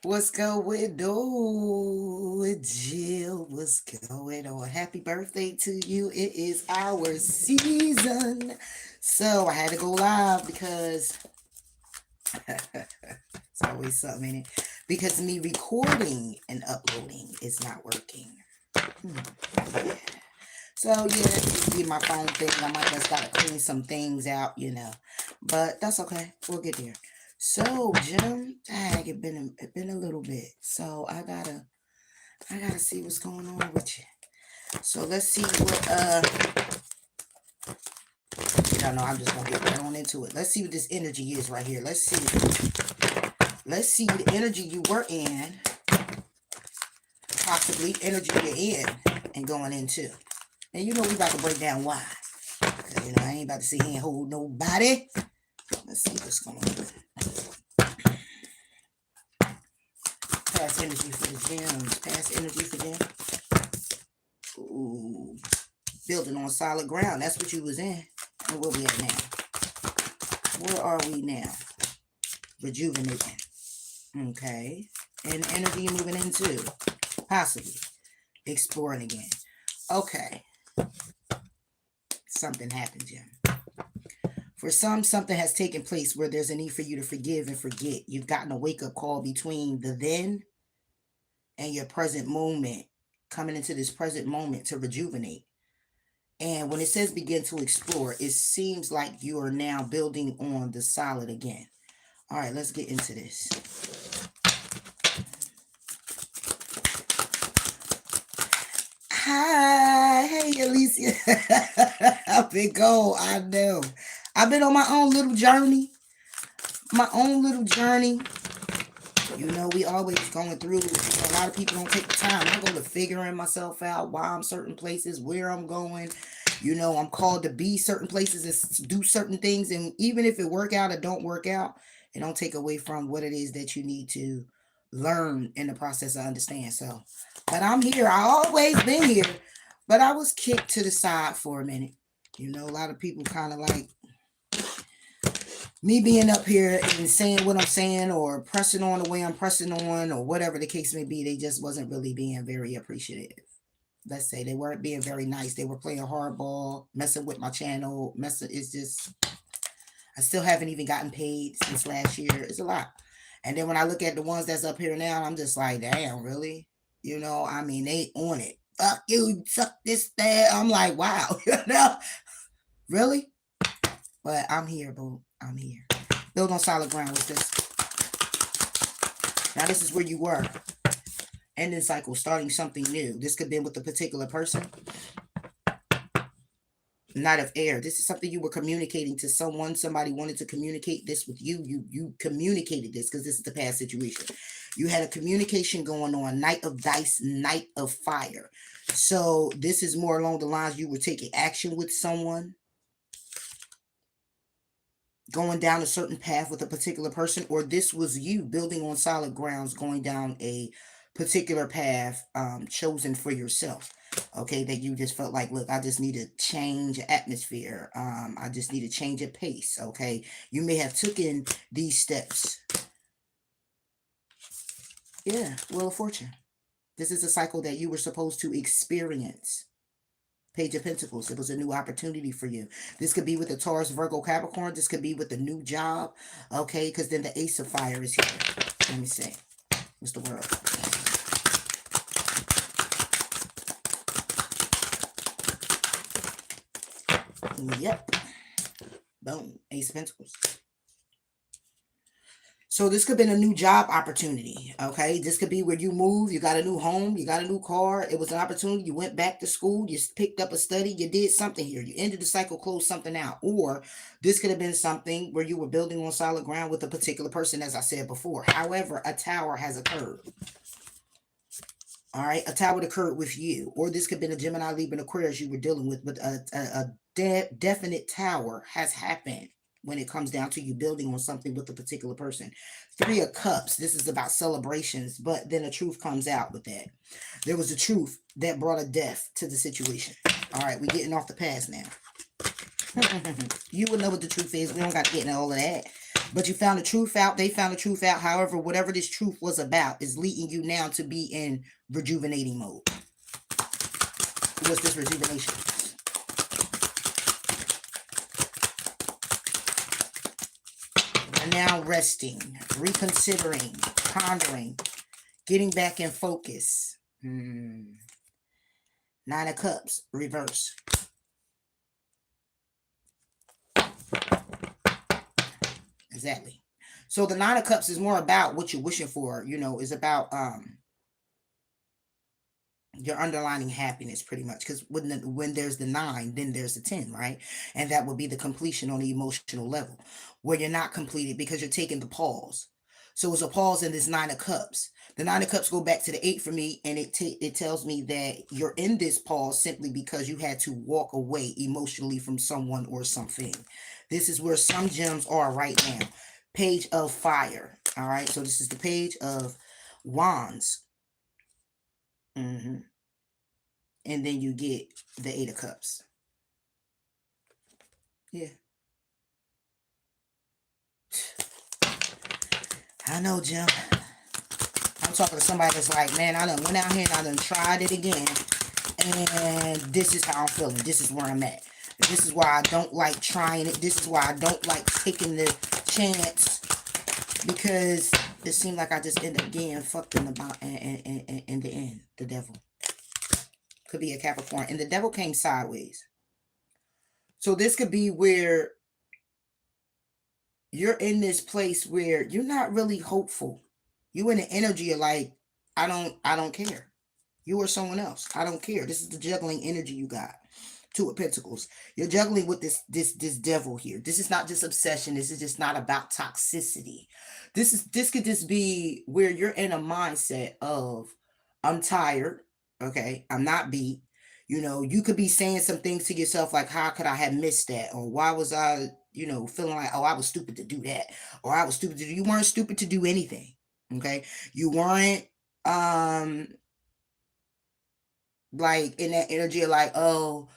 What's going on, Jill? What's going on? Happy birthday to you. It is our season. So I had to go live because it's always something in it. Because me recording and uploading is not working. Yeah. So yeah, that's just be my phone thing. I might just gotta clean some things out. But that's okay. We'll get there. So Jim, it been a little bit. So I gotta see what's going on with you. So let's see what you don't know, I'm just gonna get right on into it. Let's see what this energy is right here. Let's see. Let's see the energy you were in, possibly energy you're in and going into. And we about to break down why. Cause I ain't about to sit here and hold nobody. Let's see what's going on. Past energy for the gems. Past energy for them. Ooh. Building on solid ground. That's what you was in. And where we at now? Where are we now? Rejuvenating. Okay. And energy you're moving into. Possibly. Exploring again. Okay. Something happened, Jim. For some, something has taken place where there's a need for you to forgive and forget. You've gotten a wake up call between the then and your present moment, coming into this present moment to rejuvenate. And when it says begin to explore, it seems like you are now building on the solid again. All right, let's get into this. Hi, hey Alicia. I've been gone, I know. I've been on my own little journey. My own little journey. We always going through. A lot of people don't take the time. I go to figuring myself out, why I'm certain places, where I'm going. I'm called to be certain places and do certain things. And even if it work out or don't work out, it don't take away from what it is that you need to learn in the process of understand. So, but I'm here. I always been here, but I was kicked to the side for a minute. A lot of people kind of like me being up here and saying what I'm saying or pressing on the way I'm pressing on or whatever the case may be, they just wasn't really being very appreciative. Let's say they weren't being very nice. They were playing hardball, messing with my channel. It's just, I still haven't even gotten paid since last year. It's a lot. And then when I look at the ones that's up here now, I'm just like, damn, really? They on it. Fuck you, suck this, that. I'm like, wow, really? But I'm here, boo. I'm here. Build on solid ground with this. Now, this is where you were. Ending cycle, starting something new. This could be with a particular person. Knight of air. This is something you were communicating to someone. Somebody wanted to communicate this with you. You communicated this because this is the past situation. You had a communication going on. Knight of dice, knight of fire. So this is more along the lines you were taking action with someone, going down a certain path with a particular person, or this was you building on solid grounds, going down a particular path chosen for yourself. Okay, that you just felt like, look, I just need to change atmosphere. I just need to change a pace. Okay, you may have taken these steps. Yeah, Wheel of Fortune. This is a cycle that you were supposed to experience. Page of Pentacles. It was a new opportunity for you. This could be with the Taurus, Virgo, Capricorn. This could be with a new job. Okay, because then the Ace of Fire is here. Let me see. What's the word? Yep. Boom. Ace of Pentacles. So this could have been a new job opportunity. Okay. This could be where you move, you got a new home, you got a new car. It was an opportunity. You went back to school, you picked up a study, you did something here. You ended the cycle, closed something out. Or this could have been something where you were building on solid ground with a particular person, as I said before. However, a tower has occurred. All right, a tower occurred with you, or this could have been a Gemini, Libra, and Aquarius you were dealing with, but a definite tower has happened when it comes down to you building on something with a particular person. Three of Cups, this is about celebrations, but then the truth comes out with that. There was a truth that brought a death to the situation. All right, we're getting off the past now. You would know what the truth is. We don't got to get into all of that. But you found the truth out. They found the truth out. However, whatever this truth was about is leading you now to be in rejuvenating mode. What's this rejuvenation? Now resting, reconsidering, pondering, getting back in focus. Nine of Cups, reverse. Exactly. So the Nine of Cups is more about what you're wishing for, is about your underlining happiness, pretty much, because when there's the 9, then there's the 10, right? And that would be the completion on the emotional level, where you're not completed because you're taking the pause. So it's a pause in this 9 of Cups. The 9 of Cups go back to the 8 for me, and it tells me that you're in this pause simply because you had to walk away emotionally from someone or something. This is where some gems are right now. Page of Fire. All right, so this is the Page of Wands. And then you get the 8 of Cups. Yeah. I know, Jim. I'm talking to somebody that's like, man, I done went out here and I done tried it again. And this is how I'm feeling. This is where I'm at. This is why I don't like trying it. This is why I don't like taking the chance. Because it seemed like I just end up getting fucked in the end. The devil. Could be a Capricorn. And the devil came sideways. So this could be where you're in this place where you're not really hopeful. You in the energy of like, I don't care. You or someone else. I don't care. This is the juggling energy you got. 2 of Pentacles. You're juggling with this devil here. This is not just obsession. This is just not about toxicity. This could just be where you're in a mindset of, I'm tired. Okay. I'm not beat. You could be saying some things to yourself like, how could I have missed that? Or why was I, feeling like, oh, I was stupid to do that. Or I was stupid to do. You weren't stupid to do anything. Okay. You weren't, like in that energy of like, oh,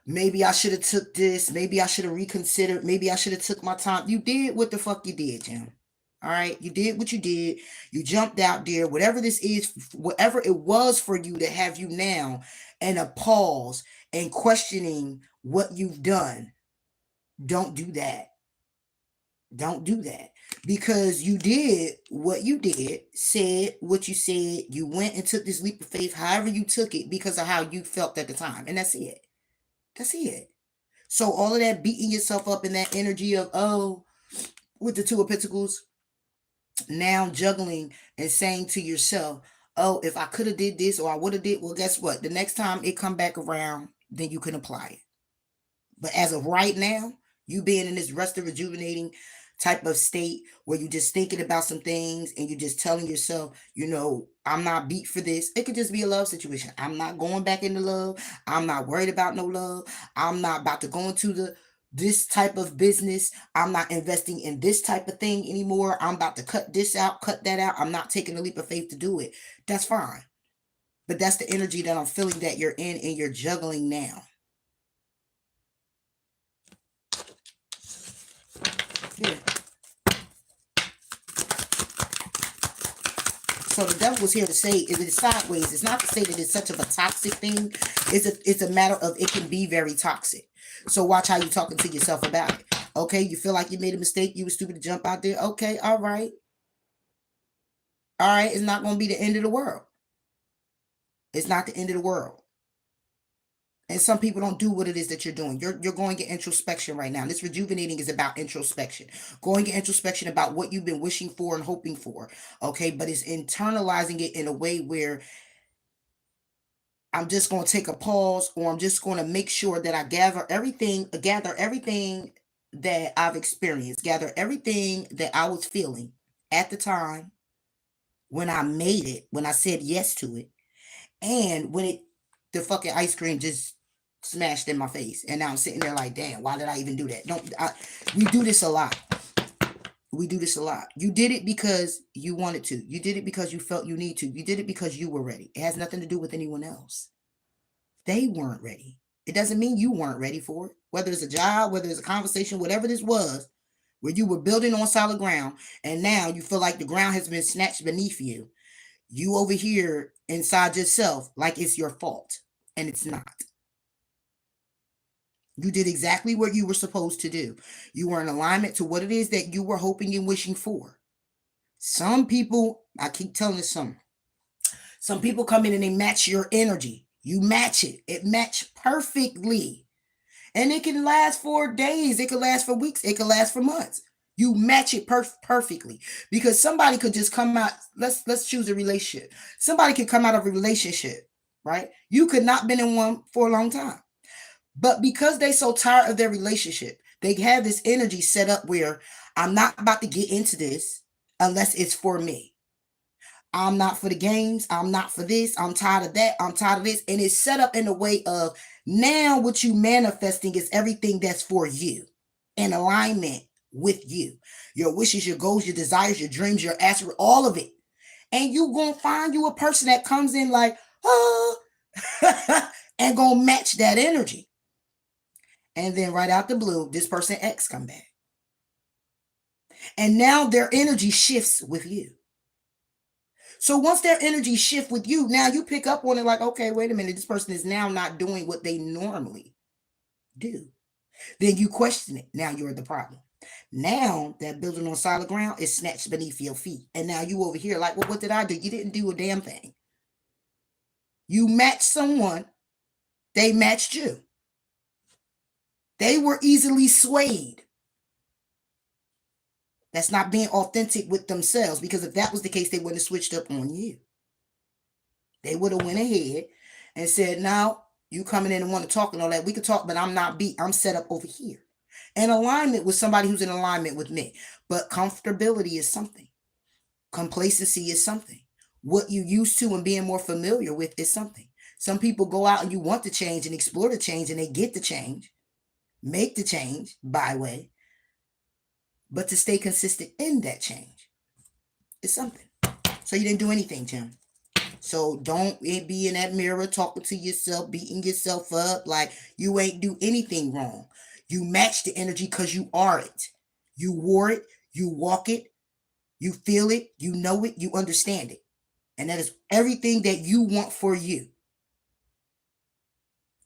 maybe I should have took this. Maybe I should have reconsidered. Maybe I should have took my time. You did what the fuck you did, Jim. All right. You did what you did. You jumped out there. Whatever this is, whatever it was for you to have you now in a pause and questioning what you've done. Don't do that. Don't do that. Because you did what you did, said what you said. You went and took this leap of faith, however you took it, because of how you felt at the time. And that's it. That's it. So all of that beating yourself up in that energy of, oh, with the 2 of Pentacles, now juggling and saying to yourself, oh, if I could have did this or I would have did, well, guess what? The next time it come back around, then you can apply it. But as of right now, you being in this rested, rejuvenating type of state where you're just thinking about some things and you're just telling yourself, I'm not beat for this. It could just be a love situation. I'm not going back into love. I'm not worried about no love. I'm not about to go into this type of business. I'm not investing in this type of thing anymore. I'm about to cut this out, cut that out. I'm not taking a leap of faith to do it. That's fine. But that's the energy that I'm feeling that you're in and you're juggling now. Yeah. So the devil was here to say, if it's sideways, it's not to say that it's such of a toxic thing. It's a matter of it can be very toxic. So watch how you're talking to yourself about it. Okay, you feel like you made a mistake. You were stupid to jump out there. Okay, all right. All right, it's not going to be the end of the world. It's not the end of the world. And some people don't do what it is that you're doing. You're going in introspection right now. This rejuvenating is about introspection. Going in introspection about what you've been wishing for and hoping for. Okay, but it's internalizing it in a way where I'm just going to take a pause, or I'm just going to make sure that I gather everything that I've experienced, gather everything that I was feeling at the time when I made it, when I said yes to it, and when the fucking ice cream just smashed in my face. And now I'm sitting there like, damn, why did I even do that? We do this a lot. We do this a lot. You did it because you wanted to. You did it because you felt you need to. You did it because you were ready. It has nothing to do with anyone else. They weren't ready. It doesn't mean you weren't ready for it. Whether it's a job, whether it's a conversation, whatever this was where you were building on solid ground, and now you feel like the ground has been snatched beneath you. You over here inside yourself like it's your fault, and it's not. You did exactly what you were supposed to do. You were in alignment to what it is that you were hoping and wishing for. Some people, I keep telling you something. Some people come in and they match your energy. You match it. It matched perfectly. And it can last for days. It could last for weeks. It could last for months. You match it perfectly. Because somebody could just come out. Let's choose a relationship. Somebody could come out of a relationship, right? You could not been in one for a long time. But because they so tired of their relationship, they have this energy set up where I'm not about to get into this unless it's for me. I'm not for the games. I'm not for this. I'm tired of that. I'm tired of this. And it's set up in a way of now what you manifesting is everything that's for you, in alignment with you. Your wishes, your goals, your desires, your dreams, your aspirations, all of it. And you gonna find you a person that comes in like, oh, and gonna match that energy. And then right out the blue, this person X come back. And now their energy shifts with you. So once their energy shift with you, now you pick up on it like, okay, wait a minute, this person is now not doing what they normally do. Then you question it. Now you're the problem. Now that building on solid ground is snatched beneath your feet. And now you over here like, well, what did I do? You didn't do a damn thing. You matched someone. They matched you. They were easily swayed. That's not being authentic with themselves, because if that was the case, they wouldn't have switched up on you. They would have went ahead and said, now you coming in and want to talk and all that. We could talk, but I'm set up over here. In alignment with somebody who's in alignment with me. But comfortability is something. Complacency is something. What you used to and being more familiar with is something. Some people go out and you want to change and explore the change, and they get the change, make the change by way. But to stay consistent in that change is something. So you didn't do anything, Tim. So don't be in that mirror talking to yourself, beating yourself up like you ain't do anything wrong. You match the energy because you are it. You wore it, you walk it, you feel it, you know it, you understand it. And that is everything that you want for you.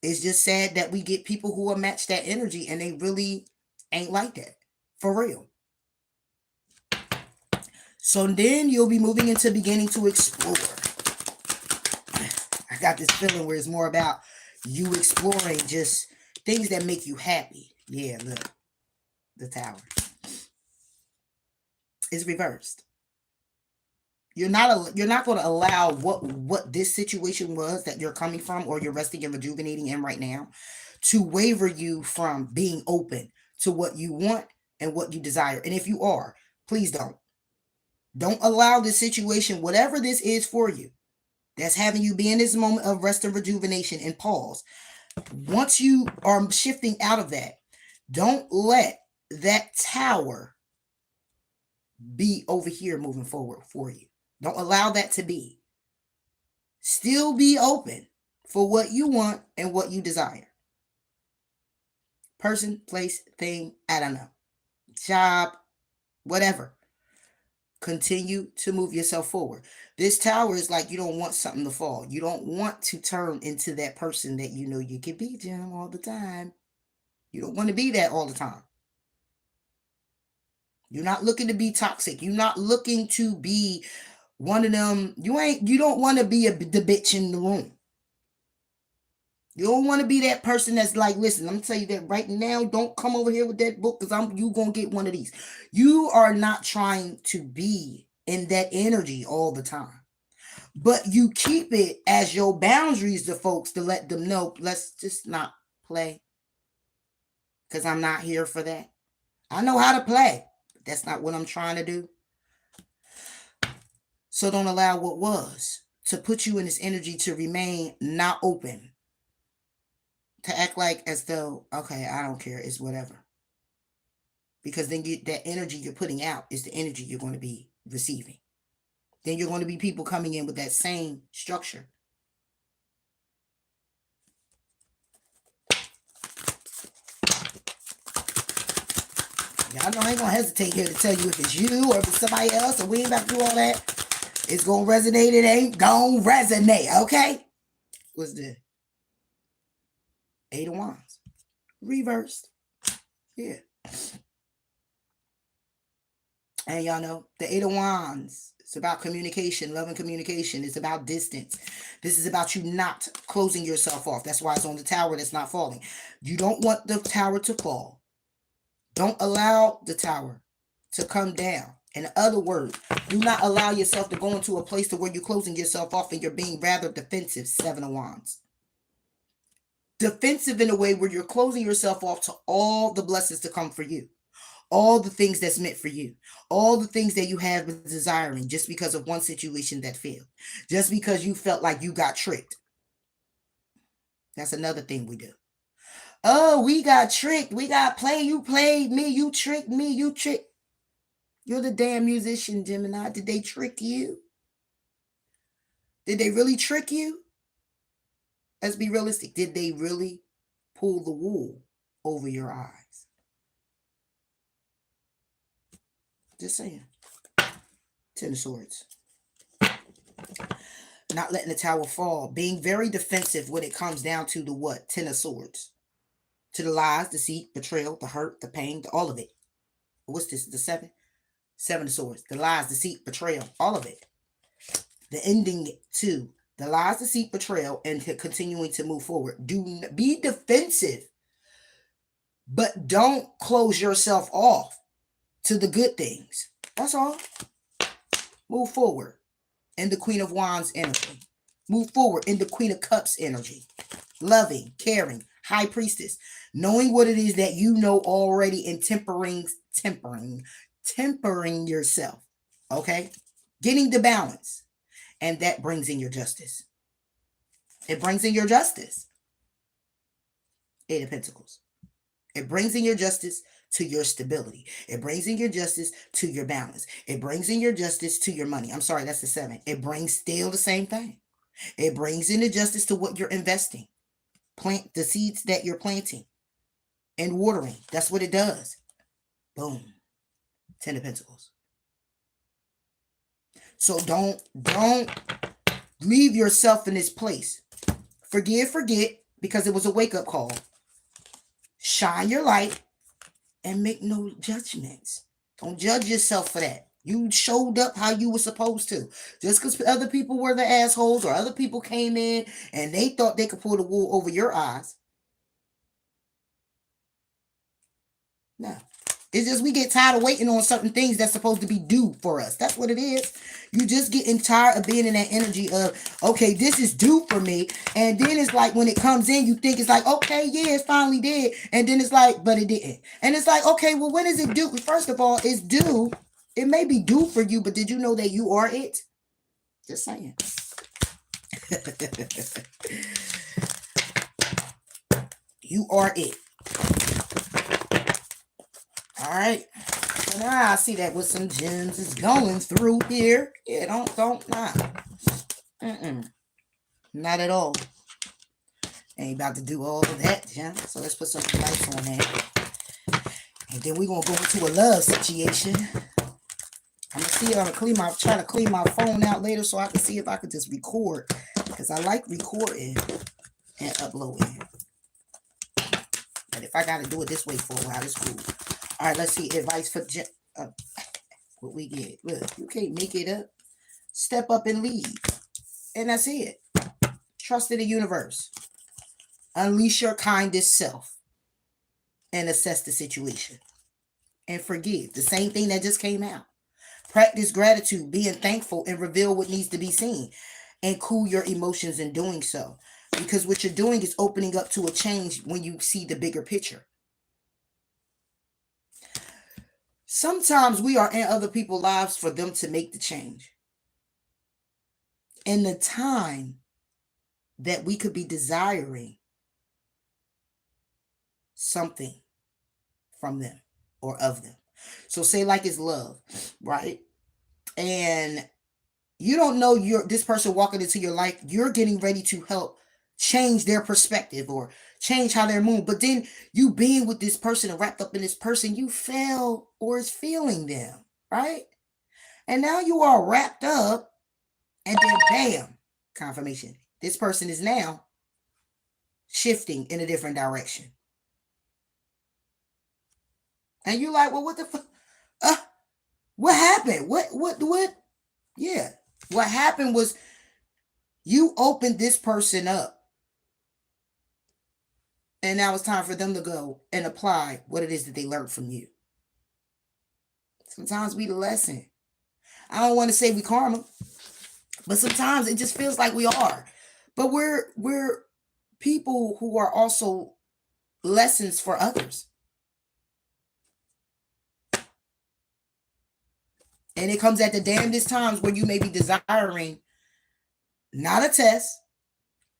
It's just sad that we get people who will match that energy and they really ain't like that. For real. So then you'll be moving into beginning to explore. I got this feeling where it's more about you exploring just things that make you happy. Yeah, look. The Tower. It's reversed. You're not going to allow what this situation was that you're coming from or you're resting and rejuvenating in right now to waver you from being open to what you want and what you desire. And if you are, please don't. Don't allow this situation, whatever this is for you, that's having you be in this moment of rest and rejuvenation and pause. Once you are shifting out of that, don't let that tower be over here moving forward for you. Don't allow that to be. Still be open for what you want and what you desire. Person, place, thing, I don't know. Job, whatever. Continue to move yourself forward. This tower is like you don't want something to fall. You don't want to turn into that person that you know you can be, Jim, all the time. You don't want to be that all the time. You're not looking to be toxic. You're not looking to be one of them. You don't want to be the bitch in the room. You don't want to be that person that's like, listen, I'm going to tell you that right now, don't come over here with that book because you going to get one of these. You are not trying to be in that energy all the time. But you keep it as your boundaries to folks to let them know, let's just not play. Because I'm not here for that. I know how to play. But that's not what I'm trying to do. So don't allow what was to put you in this energy to remain not open. To act like as though, okay, I don't care, it's whatever. Because then that energy you're putting out is the energy you're going to be receiving. Then you're going to be people coming in with that same structure. Y'all know I ain't gonna hesitate here to tell you if it's you or if it's somebody else, or we ain't about to do all that. It's gonna resonate, it ain't gonna resonate, okay? What's this? Eight of Wands. Reversed. Yeah. And y'all know, the Eight of Wands, it's about communication, love and communication. It's about distance. This is about you not closing yourself off. That's why it's on the tower that's not falling. You don't want the tower to fall. Don't allow the tower to come down. In other words, do not allow yourself to go into a place to where you're closing yourself off and you're being rather defensive. Seven of Wands. Defensive in a way where you're closing yourself off to all the blessings to come for you. All the things that's meant for you, all the things that you have been desiring just because of one situation that failed, just because you felt like you got tricked. That's another thing we do. Oh, we got tricked. We got played. You played me. You tricked me. You tricked. You're the damn musician, Gemini. Did they trick you? Did they really trick you? Let's be realistic. Did they really pull the wool over your eyes? Just saying. Ten of Swords. Not letting the tower fall. Being very defensive when it comes down to the what? Ten of Swords. To the lies, deceit, betrayal, the hurt, the pain, all of it. What's this? The seven? Seven of Swords. The lies, deceit, betrayal, all of it. The ending to the lies, deceit, betrayal, and continuing to move forward. Do be defensive, but don't close yourself off to the good things. That's all. Move forward in the Queen of Wands energy. Move forward in the Queen of Cups energy. Loving, caring, High Priestess. Knowing what it is that you know already and tempering yourself. Okay? Getting the balance. And that brings in your justice. It brings in your justice. Eight of Pentacles. It brings in your justice to your stability. It brings in your justice to your balance. It brings in your justice to your money. I'm sorry, that's the seven. It brings still the same thing. It brings in the justice to what you're investing. Plant the seeds that you're planting and watering. That's what it does. Boom. Ten of Pentacles. So don't leave yourself in this place. Forget, because it was a wake-up call. Shine your light and make no judgments. Don't judge yourself for that. You showed up how you were supposed to. Just because other people were the assholes or other people came in and they thought they could pull the wool over your eyes. No. It's just we get tired of waiting on certain things that's supposed to be due for us. That's what it is. You just getting tired of being in that energy of, okay, this is due for me. And then it's like when it comes in, you think it's like, okay, yeah, it finally did. And then it's like, but it didn't. And it's like, okay, well, when is it due? First of all, it's due. It may be due for you, but did you know that you are it? Just saying. You are it. All right. So now I see that with some gems is going through here. Yeah, don't not at all. Ain't about to do all of that, Gem. So let's put some lights on that. And then we're gonna go into a love situation. I'm gonna see if I'm gonna try to clean my phone out later so I can see if I could just record. Because I like recording and uploading. But if I gotta do it this way for a while, it's cool. All right, let's see. Advice for what we get. Look, you can't make it up. Step up and lead. And that's it. Trust in the universe. Unleash your kindest self. And assess the situation. And forgive. The same thing that just came out. Practice gratitude, being thankful, and reveal what needs to be seen. And cool your emotions in doing so. Because what you're doing is opening up to a change when you see the bigger picture. Sometimes we are in other people's lives for them to make the change. And the time that we could be desiring something from them or of them. So say like it's love, right? And you don't know this person walking into your life, you're getting ready to help change their perspective or change how they're moving. But then you being with this person and wrapped up in this person, you feel or is feeling them, right? And now you are wrapped up, and then bam, confirmation. This person is now shifting in a different direction. And you're like, well, what the fuck? What happened? What? Yeah. What happened was you opened this person up. And now it's time for them to go and apply what it is that they learned from you. Sometimes we the lesson. I don't want to say we karma, but sometimes it just feels like we are. But we're people who are also lessons for others. And it comes at the damnedest times where you may be desiring not a test,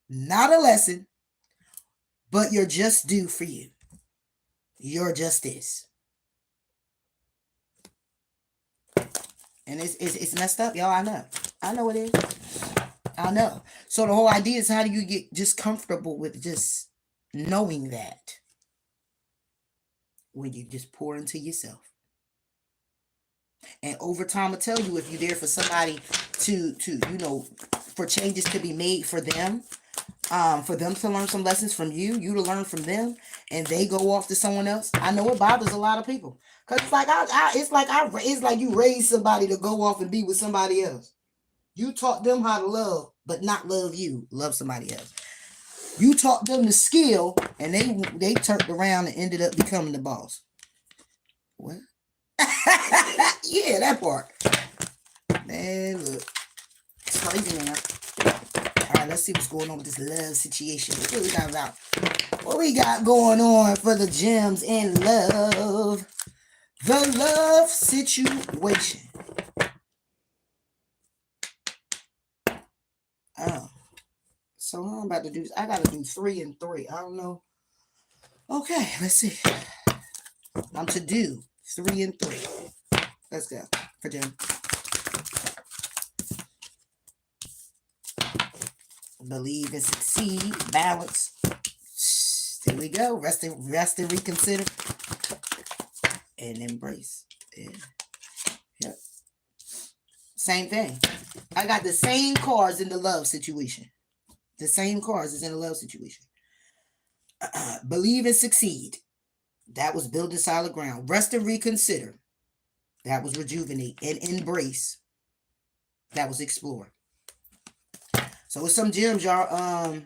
not a lesson, but you're just due for you. You're just this. And it's messed up, y'all. I know. I know it is. I know. So the whole idea is, how do you get just comfortable with just knowing that when you just pour into yourself? And over time, I'll tell you, if you're there for somebody to for changes to be made for them to learn some lessons from you, you to learn from them, and they go off to someone else. I know it bothers a lot of people, because it's like you raise somebody to go off and be with somebody else. You taught them how to love, but not love you. Love somebody else. You taught them the skill, and they turned around and ended up becoming the boss. What? Yeah, that part. Man, look. It's crazy, man. All right, let's see what's going on with this love situation. What we got going on for the gems in love? The love situation. Oh. So what I'm about to do is I got to do 3 and 3. I don't know. Okay, let's see. I'm to do 3 and 3. Let's go for Jim. Believe and succeed. Balance. There we go. Rest and reconsider. And embrace. Yeah. Yep. Same thing. I got the same cards in the love situation. The same cards as in the love situation. Believe and succeed. That was building solid ground. Rest and reconsider. That was rejuvenate. And embrace. That was explore. So with some gems, y'all, are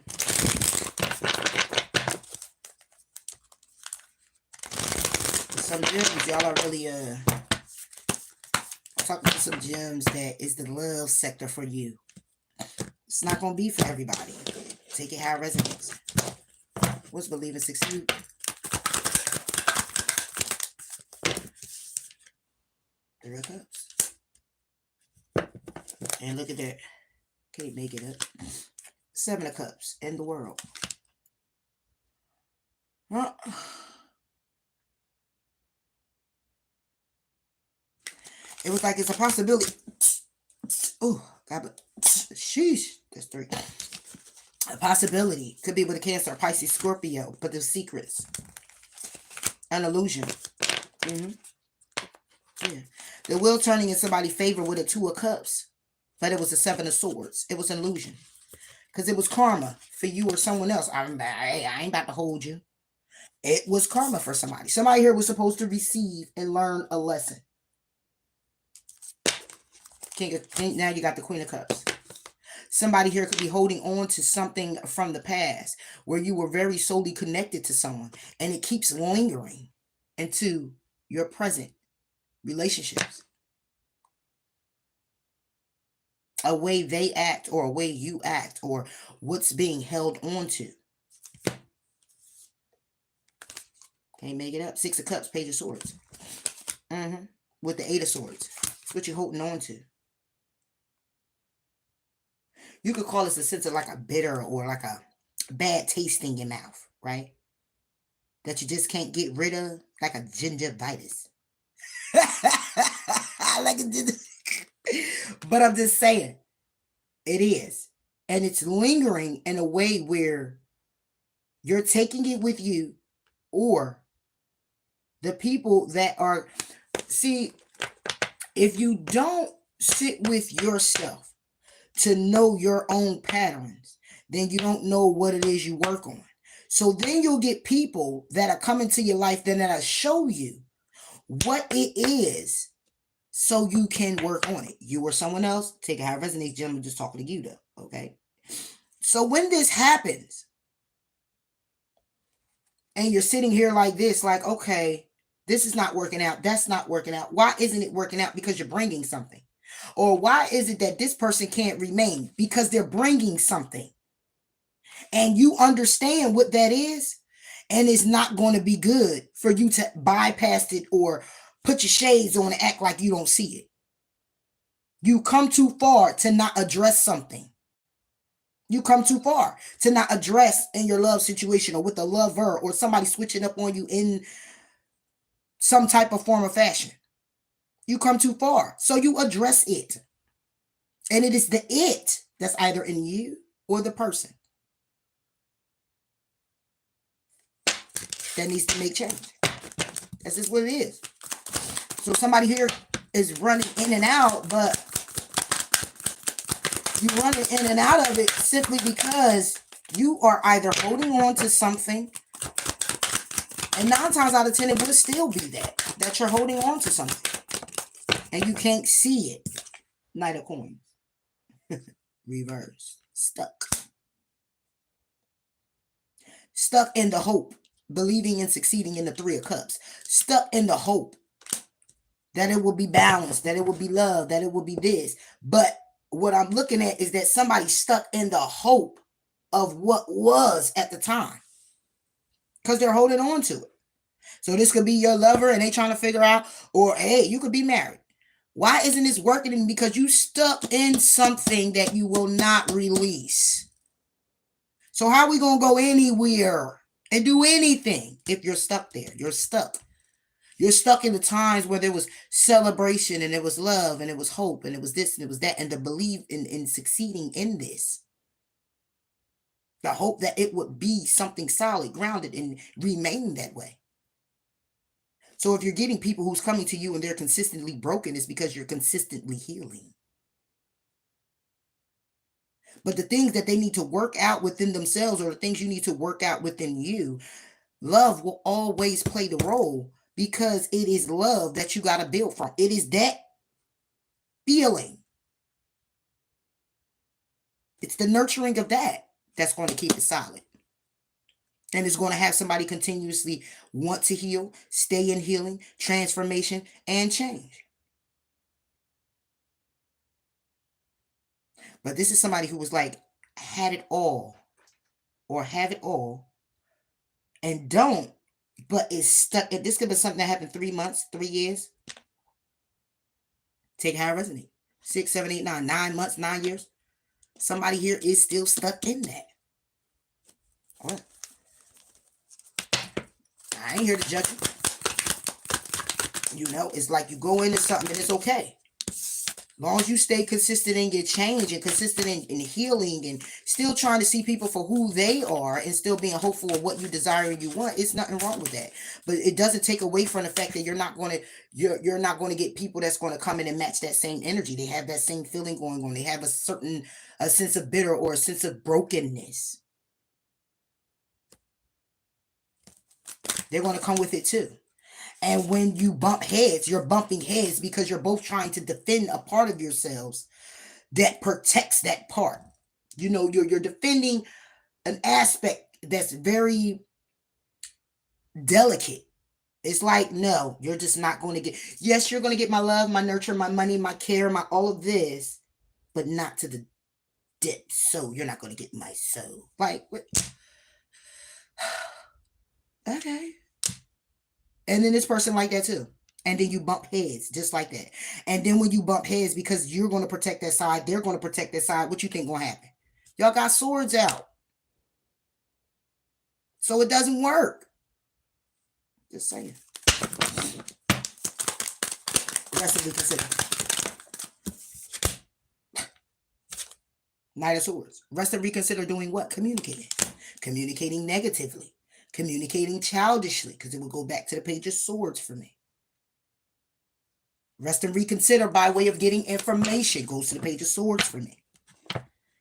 really talking about some gems that is the love sector for you. It's not gonna be for everybody. Take it how it resonates. What's believe and succeed? Three of Cups. And look at that. Can't make it up. 7 of Cups in the world. Huh? It was like it's a possibility. Oh, God. Sheesh. That's 3. A possibility. Could be with a Cancer, Pisces, Scorpio. But there's secrets. An illusion. Yeah. The wheel turning in somebody's favor with a 2 of Cups. But it was a 7 of Swords. It was an illusion. Because it was karma for you or someone else. I ain't about to hold you. It was karma for somebody. Somebody here was supposed to receive and learn a lesson. Now you got the Queen of Cups. Somebody here could be holding on to something from the past where you were very solely connected to someone, and it keeps lingering into your present relationships. A way they act, or a way you act, or what's being held on to. Can't make it up. 6 of Cups, Page of Swords. With the 8 of Swords. It's what you're holding on to. You could call this a sense of like a bitter or like a bad taste in your mouth, right? That you just can't get rid of, like a gingivitis. Like a but I'm just saying, it is. And it's lingering in a way where You're taking it with you, or the people that are, see, if you don't sit with yourself to know your own patterns, then you don't know what it is you work on. So then you'll get people that are coming to your life then that'll show you what it is so you can work on it. You or someone else, take it how it resonates. Jim, I'm just talking to you though, okay? So when this happens, and you're sitting here like this, like, okay, this is not working out, that's not working out. Why isn't it working out? Because you're bringing something. Or why is it that this person can't remain? Because they're bringing something. And you understand what that is, and it's not going to be good for you to bypass it or put your shades on and act like you don't see it. You come too far to not address something. You come too far to not address in your love situation or with a lover or somebody switching up on you in some type of form or fashion. You come too far. So you address it. And it is the it that's either in you or the person that needs to make change. That's just what it is. So somebody here is running in and out, but you running in and out of it simply because you are either holding on to something, and 9 times out of 10 it will still be that you're holding on to something and you can't see it. Knight of Coins. Reverse. Stuck in the hope, believing and succeeding in the 3 of Cups. Stuck in the hope that it will be balanced, that it will be love, that it will be this. But what I'm looking at is that somebody's stuck in the hope of what was at the time because they're holding on to it. So this could be your lover and they trying to figure out, or hey, you could be married. Why isn't this working? Because you stuck in something that you will not release. So how are we going to go anywhere and do anything if you're stuck there? You're stuck. You're stuck in the times where there was celebration and there was love and it was hope and it was this and it was that, and to believe in succeeding in this. The hope that it would be something solid, grounded, and remain that way. So if you're getting people who's coming to you and they're consistently broken, it's because you're consistently healing. But the things that they need to work out within themselves, or the things you need to work out within you, love will always play the role, because it is love that you got to build from. It is that feeling. It's the nurturing of that that's going to keep it solid. And it's going to have somebody continuously want to heal, stay in healing, transformation, and change. But this is somebody who was like, had it all, or have it all, and don't, but is stuck. This could be something that happened 3 months, 3 years. Take how it resonates. 6, 7, 8, 9, 9 months, 9 years. Somebody here is still stuck in that. What? I ain't here to judge you. You know, it's like you go into something and it's okay. As long as you stay consistent in your change and consistent in healing and still trying to see people for who they are and still being hopeful of what you desire and you want, it's nothing wrong with that. But it doesn't take away from the fact that you're not going to get people that's going to come in and match that same energy. They have that same feeling going on. They have a sense of bitter or a sense of brokenness. They're going to come with it too. And when you bump heads, you're bumping heads because you're both trying to defend a part of yourselves that protects that part. You know, you're defending an aspect that's very delicate. It's like, no, you're just not going to get, yes, you're going to get my love, my nurture, my money, my care, my all of this, but not to the depth. So you're not going to get my soul. Like, what? Okay. And then this person like that too. And then you bump heads just like that. And then when you bump heads, because you're going to protect that side, they're going to protect that side, what you think going to happen? Y'all got swords out. So it doesn't work. Just saying. Aggressively consider. Knight of Swords. Rest and reconsider doing what? Communicating. Communicating negatively. Communicating childishly, because it will go back to the Page of Swords for me. Rest and reconsider by way of getting information. Goes to the Page of Swords for me.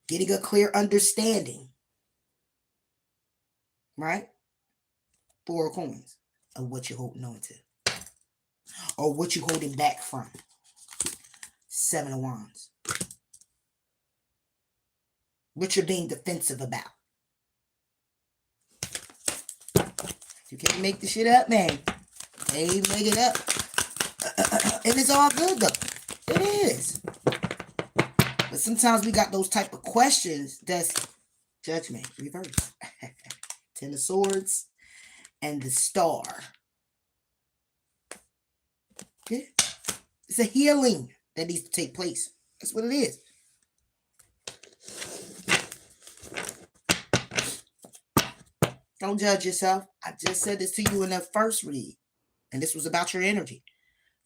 Getting a clear understanding. Right? Four of Coins of what you're holding on to. Or what you're holding back from. Seven of Wands. What you're being defensive about. You can't make the shit up, man. Can't make it up. And it's all good, though. It is. But sometimes we got those type of questions that's Judgment, reverse. Ten of Swords and the Star. Yeah. It's a healing that needs to take place. That's what it is. Don't judge yourself. I just said this to you in the first read. And this was about your energy.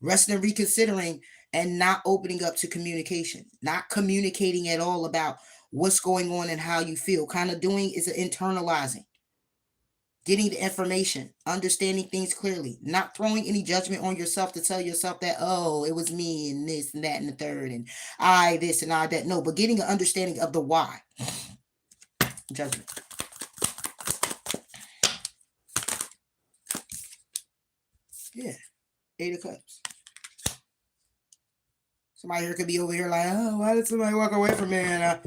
Resting and reconsidering and not opening up to communication. Not communicating at all about what's going on and how you feel. Kind of doing is internalizing. Getting the information. Understanding things clearly. Not throwing any judgment on yourself to tell yourself that, oh, it was me and this and that and the third and I this and I that. No, but getting an understanding of the why. Judgment. Yeah. Eight of Cups. Somebody here could be over here like, oh, why did somebody walk away from me? And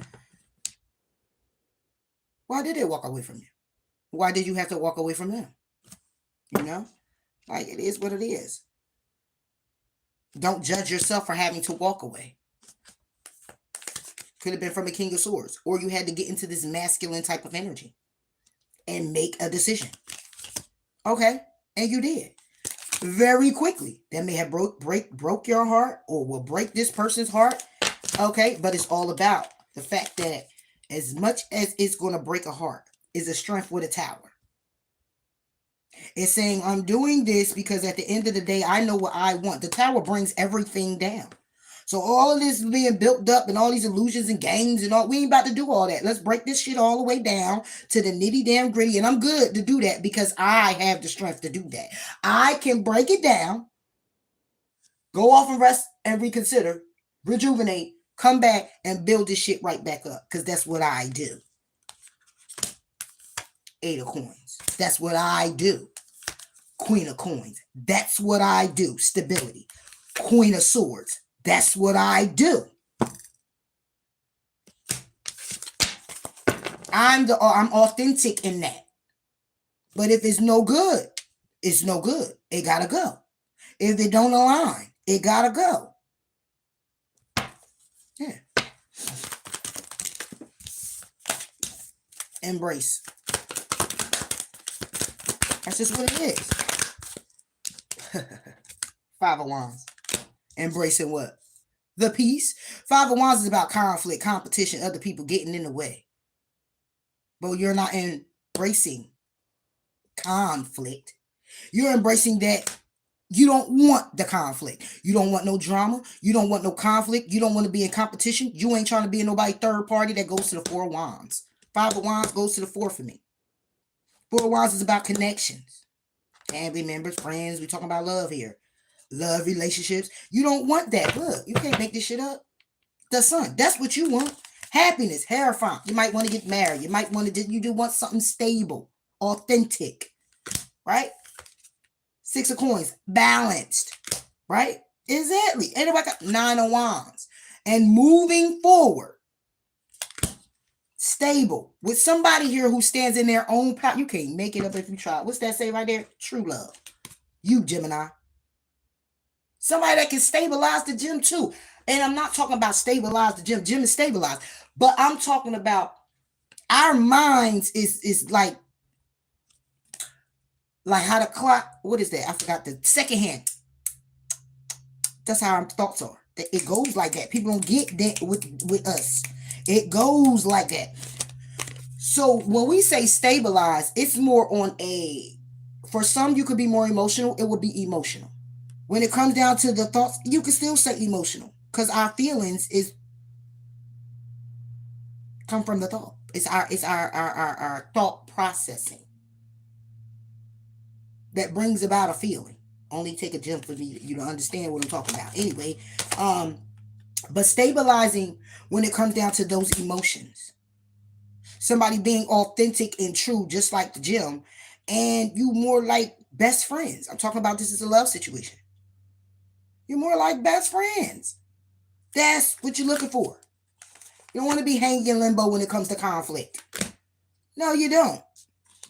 why did they walk away from you? Why did you have to walk away from them? You know? Like, it is what it is. Don't judge yourself for having to walk away. Could have been from a King of Swords. Or you had to get into this masculine type of energy. And make a decision. Okay. And you did. Very quickly. That may have broke your heart or will break this person's heart. Okay, but it's all about the fact that as much as it's going to break a heart is a strength with a tower. It's saying, I'm doing this because at the end of the day, I know what I want. The tower brings everything down. So all of this being built up and all these illusions and games and all, we ain't about to do all that. Let's break this shit all the way down to the nitty damn gritty. And I'm good to do that because I have the strength to do that. I can break it down, go off and rest and reconsider, rejuvenate, come back and build this shit right back up because that's what I do. Eight of Coins. That's what I do. Queen of Coins. That's what I do. Stability. Queen of Swords. That's what I do. I'm authentic in that. But if it's no good, it's no good. It gotta go. If it don't align, it gotta go. Yeah. Embrace. That's just what it is. Five of Wands. Embracing what? The peace. Five of Wands is about conflict, competition, other people getting in the way. But you're not embracing conflict. You're embracing that you don't want the conflict. You don't want no drama. You don't want no conflict. You don't want to be in competition. You ain't trying to be in nobody's third party. That goes to the Four of Wands. Five of Wands goes to the Four for me. Four of Wands is about connections. Family members, friends. We're talking about love here. Love, relationships. You don't want that. Look, you can't make this shit up. The Sun. That's what you want. Happiness, hierophant. You might want to get married. You might want to you do want something stable, authentic, right? Six of Coins, balanced, right? Exactly. Anybody got Nine of Wands and moving forward, stable with somebody here who stands in their own power. You can't make it up if you try. What's that say right there? True love. You, Gemini. Somebody that can stabilize the gym too. And I'm not talking about stabilize the gym. Gym is stabilized. But I'm talking about our minds is like how the clock, what is that? I forgot the second hand. That's how our thoughts are. It goes like that. People don't get that with us. It goes like that. So when we say stabilize, it's more on for some, you could be more emotional. It would be emotional. When it comes down to the thoughts, you can still say emotional because our feelings is Come from the thought. It's our thought processing that brings about a feeling. Only take a gem for you to understand what I'm talking about. Anyway, um, but stabilizing when it comes down to those emotions, somebody being authentic and true, just like the gym, and you more like best friends. I'm talking about this is a love situation. You're more like best friends. That's what you're looking for. You don't want to be hanging in limbo when it comes to conflict. No, you don't.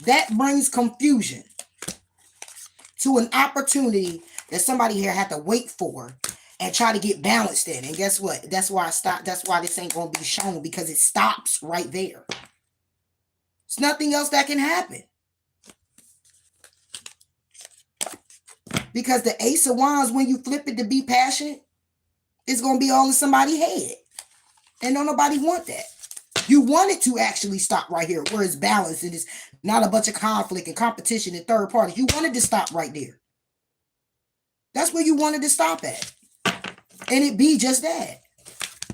That brings confusion to an opportunity that somebody here had to wait for and try to get balanced in. And guess what? That's why I stopped. That's why this ain't going to be shown, because it stops right there. There's nothing else that can happen. Because the Ace of Wands, when you flip it to be passionate, it's going to be all in somebody's head. And don't nobody want that. You want it to actually stop right here, where it's balanced and it's not a bunch of conflict and competition and third parties. You wanted to stop right there. That's where you wanted to stop at. And it be just that.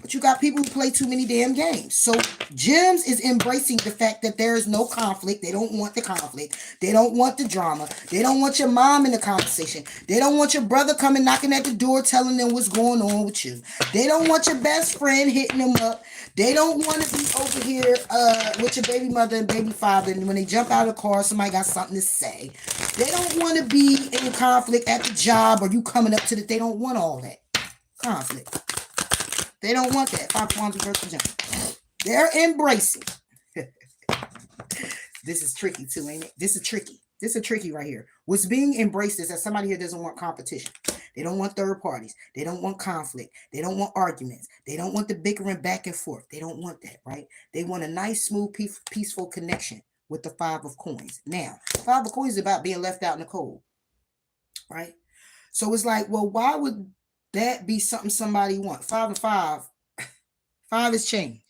But you got people who play too many damn games. So Gems is embracing the fact that there is no conflict. They don't want the conflict. They don't want the drama. They don't want your mom in the conversation. They don't want your brother coming knocking at the door telling them what's going on with you. They don't want your best friend hitting them up. They don't want to be over here with your baby mother and baby father, and when they jump out of the car, somebody got something to say. They don't want to be in conflict at the job, or you coming up to the... They don't want all that conflict. They don't want that. 5 Wands reversal gem. They're embracing. This is tricky too, ain't it? This is tricky. This is tricky right here. What's being embraced is that somebody here doesn't want competition. They don't want third parties. They don't want conflict. They don't want arguments. They don't want the bickering back and forth. They don't want that, right? They want a nice, smooth, peaceful connection with the 5 of Coins. Now, 5 of Coins is about being left out in the cold, right? So it's like, well, why would that be something somebody want? 5 and 5. 5 is change.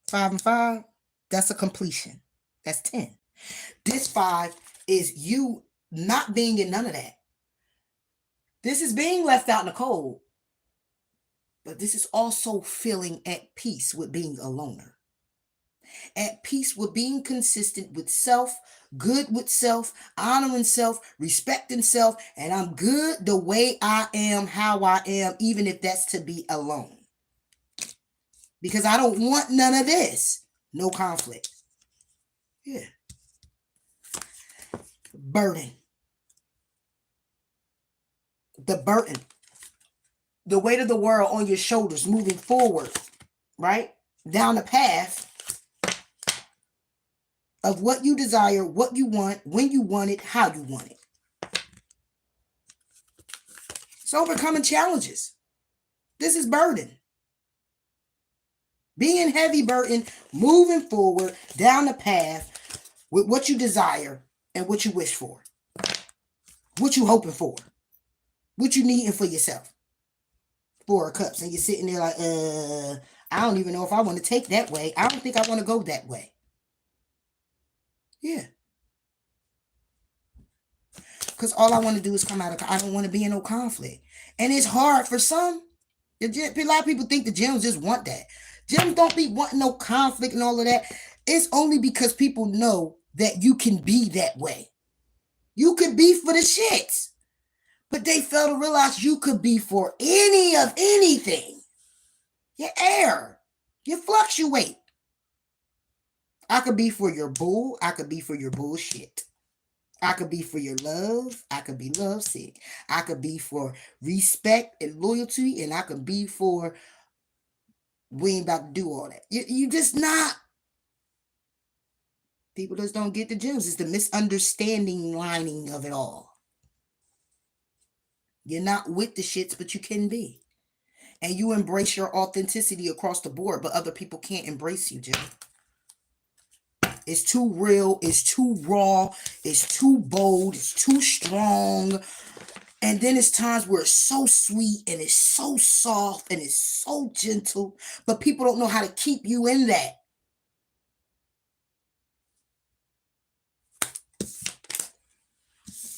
5 and 5, that's a completion. That's 10. This 5 is you not being in none of that. This is being left out in the cold. But this is also feeling at peace with being a loner. At peace with being consistent with self, good with self, honoring self, respecting self, and I'm good the way I am, how I am, even if that's to be alone. Because I don't want none of this. No conflict. Yeah. Burden. The burden. The weight of the world on your shoulders moving forward, right? Down the path of what you desire, what you want, when you want it, how you want it. It's overcoming challenges. This is burden. Being heavy burden, moving forward down the path with what you desire and what you wish for. What you hoping for. What you needing for yourself. 4 of Cups. And you're sitting there like, I don't even know if I want to take that way. I don't think I want to go that way. Yeah. Because all I want to do is come out of... I don't want to be in no conflict. And it's hard for some. A lot of people think the Gems just want that. Gems don't be wanting no conflict and all of that. It's only because people know that you can be that way. You could be for the shits. But they fail to realize you could be for any of anything. Your air. You fluctuate. I could be for your bull. I could be for your bullshit. I could be for your love. I could be lovesick. I could be for respect and loyalty. And I could be for... We ain't about to do all that. You just not. People just don't get the Gems. It's the misunderstanding lining of it all. You're not with the shits, but you can be. And you embrace your authenticity across the board, but other people can't embrace you, Jim. It's too real. It's too raw. It's too bold. It's too strong. And then it's times where it's so sweet and it's so soft and it's so gentle, but people don't know how to keep you in that.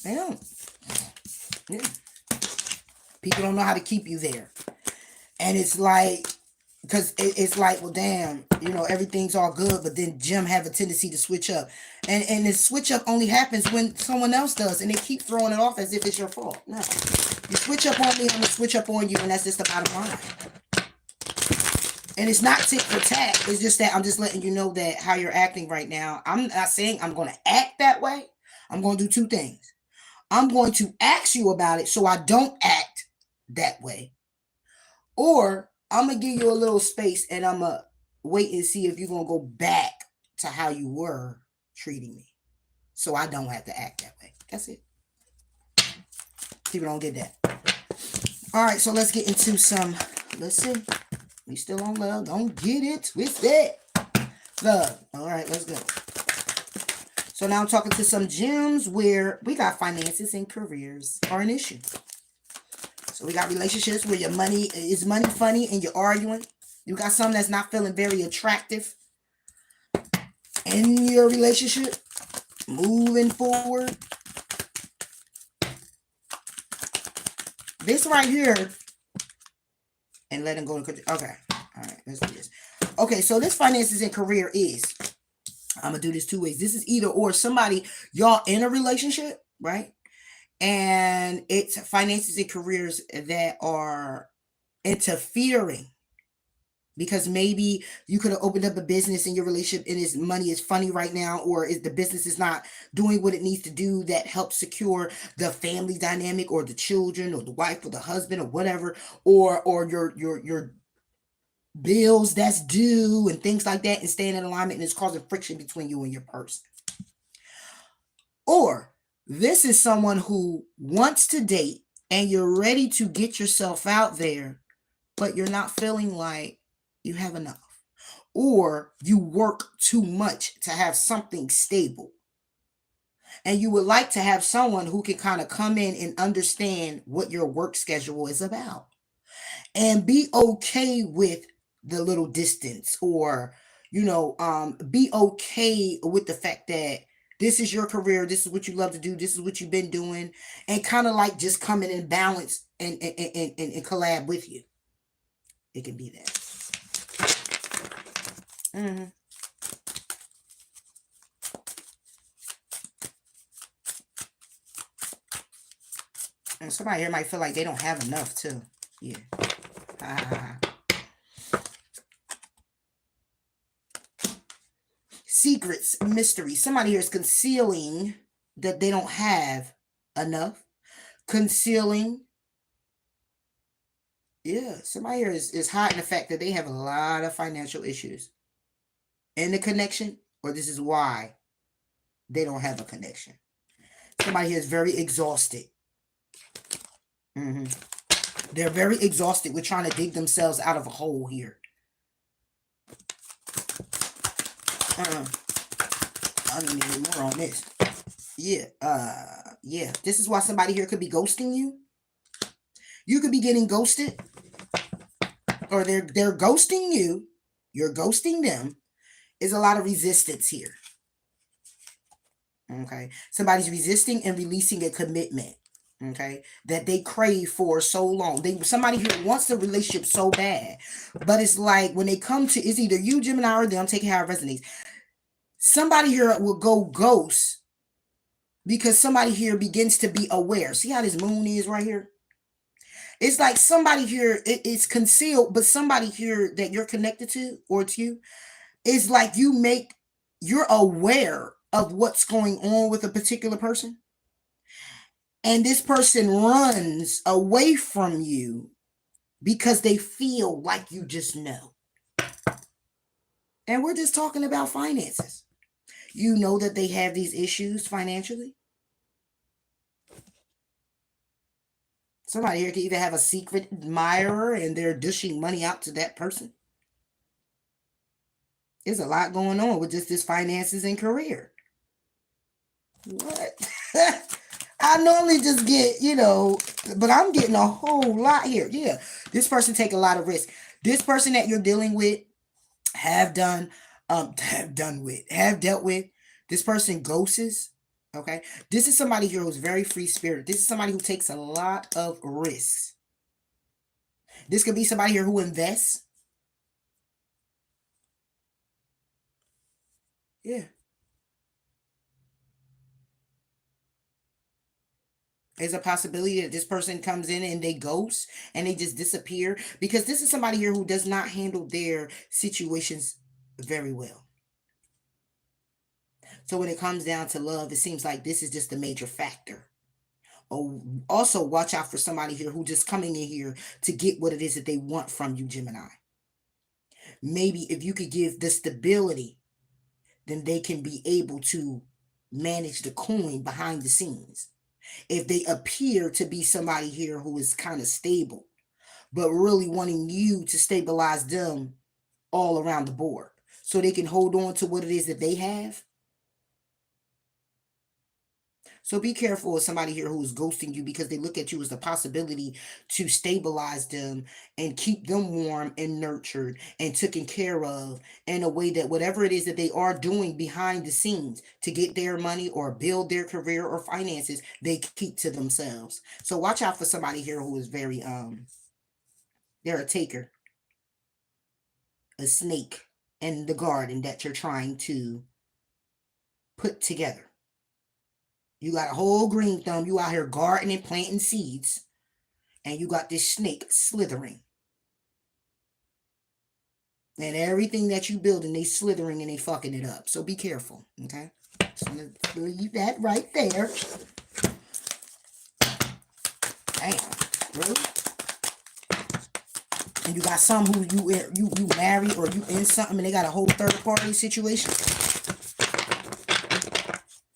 They don't. Yeah. People don't know how to keep you there. And it's like because it's like, well, damn, everything's all good, but then Jim have a tendency to switch up, and the switch up only happens when someone else does, and they keep throwing it off as if it's your fault. No, you switch up on me, I'm gonna switch up on you, and that's just the bottom line. And it's not tit for tat. It's just that I'm just letting you know that how you're acting right now. I'm not saying I'm going to act that way. I'm going to do two things. I'm going to ask you about it so I don't act that way. Or I'm going to give you a little space and I'm going to wait and see if you're going to go back to how you were treating me. So I don't have to act that way. That's it. People don't get that. All right, so let's get into some. Listen, we still on love. Don't get it twisted. Love. All right, let's go. So now I'm talking to some gems where we got finances and careers are an issue. So we got relationships where your money is money funny and you're arguing. You got some that's not feeling very attractive in your relationship. Moving forward. This right here. And let him go. Okay. All right. Let's do this. Okay. So this finances and career is. I'm going to do this two ways. This is either or. Somebody, y'all in a relationship, right? And it's finances and careers that are interfering. Because maybe you could have opened up a business in your relationship and his money is funny right now, or the business is not doing what it needs to do that helps secure the family dynamic or the children or the wife or the husband or whatever, or your bills that's due and things like that, and staying in alignment, and it's causing friction between you and your person. Or this is someone who wants to date and you're ready to get yourself out there, but you're not feeling like you have enough, or you work too much to have something stable. And you would like to have someone who can kind of come in and understand what your work schedule is about and be okay with the little distance, or, be okay with the fact that this is your career, this is what you love to do, this is what you've been doing, and kind of like just come in and balance and collab with you. It can be that. Mm-hmm. And somebody here might feel like they don't have enough too. Yeah. Secrets, mystery. Somebody here is concealing that they don't have enough. Concealing. Yeah, somebody here is hiding the fact that they have a lot of financial issues in the connection, or this is why they don't have a connection. Somebody here is very exhausted. Mm-hmm. They're very exhausted with trying to dig themselves out of a hole here. I don't need more on this. Yeah. Yeah. This is why somebody here could be ghosting you. You could be getting ghosted, or they're ghosting you. You're ghosting them. There's a lot of resistance here. Okay. Somebody's resisting and releasing a commitment. Okay, that they crave for so long. Somebody here wants the relationship so bad, but it's like when they come to, it's either you, Gemini, or them. I'm taking how it resonates. Somebody here will go ghost because somebody here begins to be aware. See how this moon is right here? It's like somebody here, it's concealed, but somebody here that you're connected to or to you, is like you're aware of what's going on with a particular person. And this person runs away from you because they feel like you just know. And we're just talking about finances. You know that they have these issues financially. Somebody here can either have a secret admirer and they're dishing money out to that person. There's a lot going on with just this finances and career. What? I normally just get, but I'm getting a whole lot here. Yeah. This person take a lot of risk. This person that you're dealing with have dealt with. This person ghosts. Okay. This is somebody here who's very free spirit. This is somebody who takes a lot of risks. This could be somebody here who invests. Yeah. There's a possibility that this person comes in and they ghost and they just disappear, because this is somebody here who does not handle their situations very well. So when it comes down to love, it seems like this is just a major factor. Oh, also watch out for somebody here who just coming in here to get what it is that they want from you, Gemini. Maybe if you could give the stability, then they can be able to manage the coin behind the scenes. If they appear to be somebody here who is kind of stable, but really wanting you to stabilize them all around the board so they can hold on to what it is that they have. So be careful with somebody here who is ghosting you, because they look at you as the possibility to stabilize them and keep them warm and nurtured and taken care of in a way that whatever it is that they are doing behind the scenes to get their money or build their career or finances, they keep to themselves. So watch out for somebody here who is very they're a taker, a snake in the garden that you're trying to put together. You got a whole green thumb. You out here gardening, planting seeds, and you got this snake slithering. And everything that you building, they slithering and they fucking it up. So be careful, okay? So I'm gonna leave that right there. Damn, really? And you got some who you married or you in something, and they got a whole third party situation.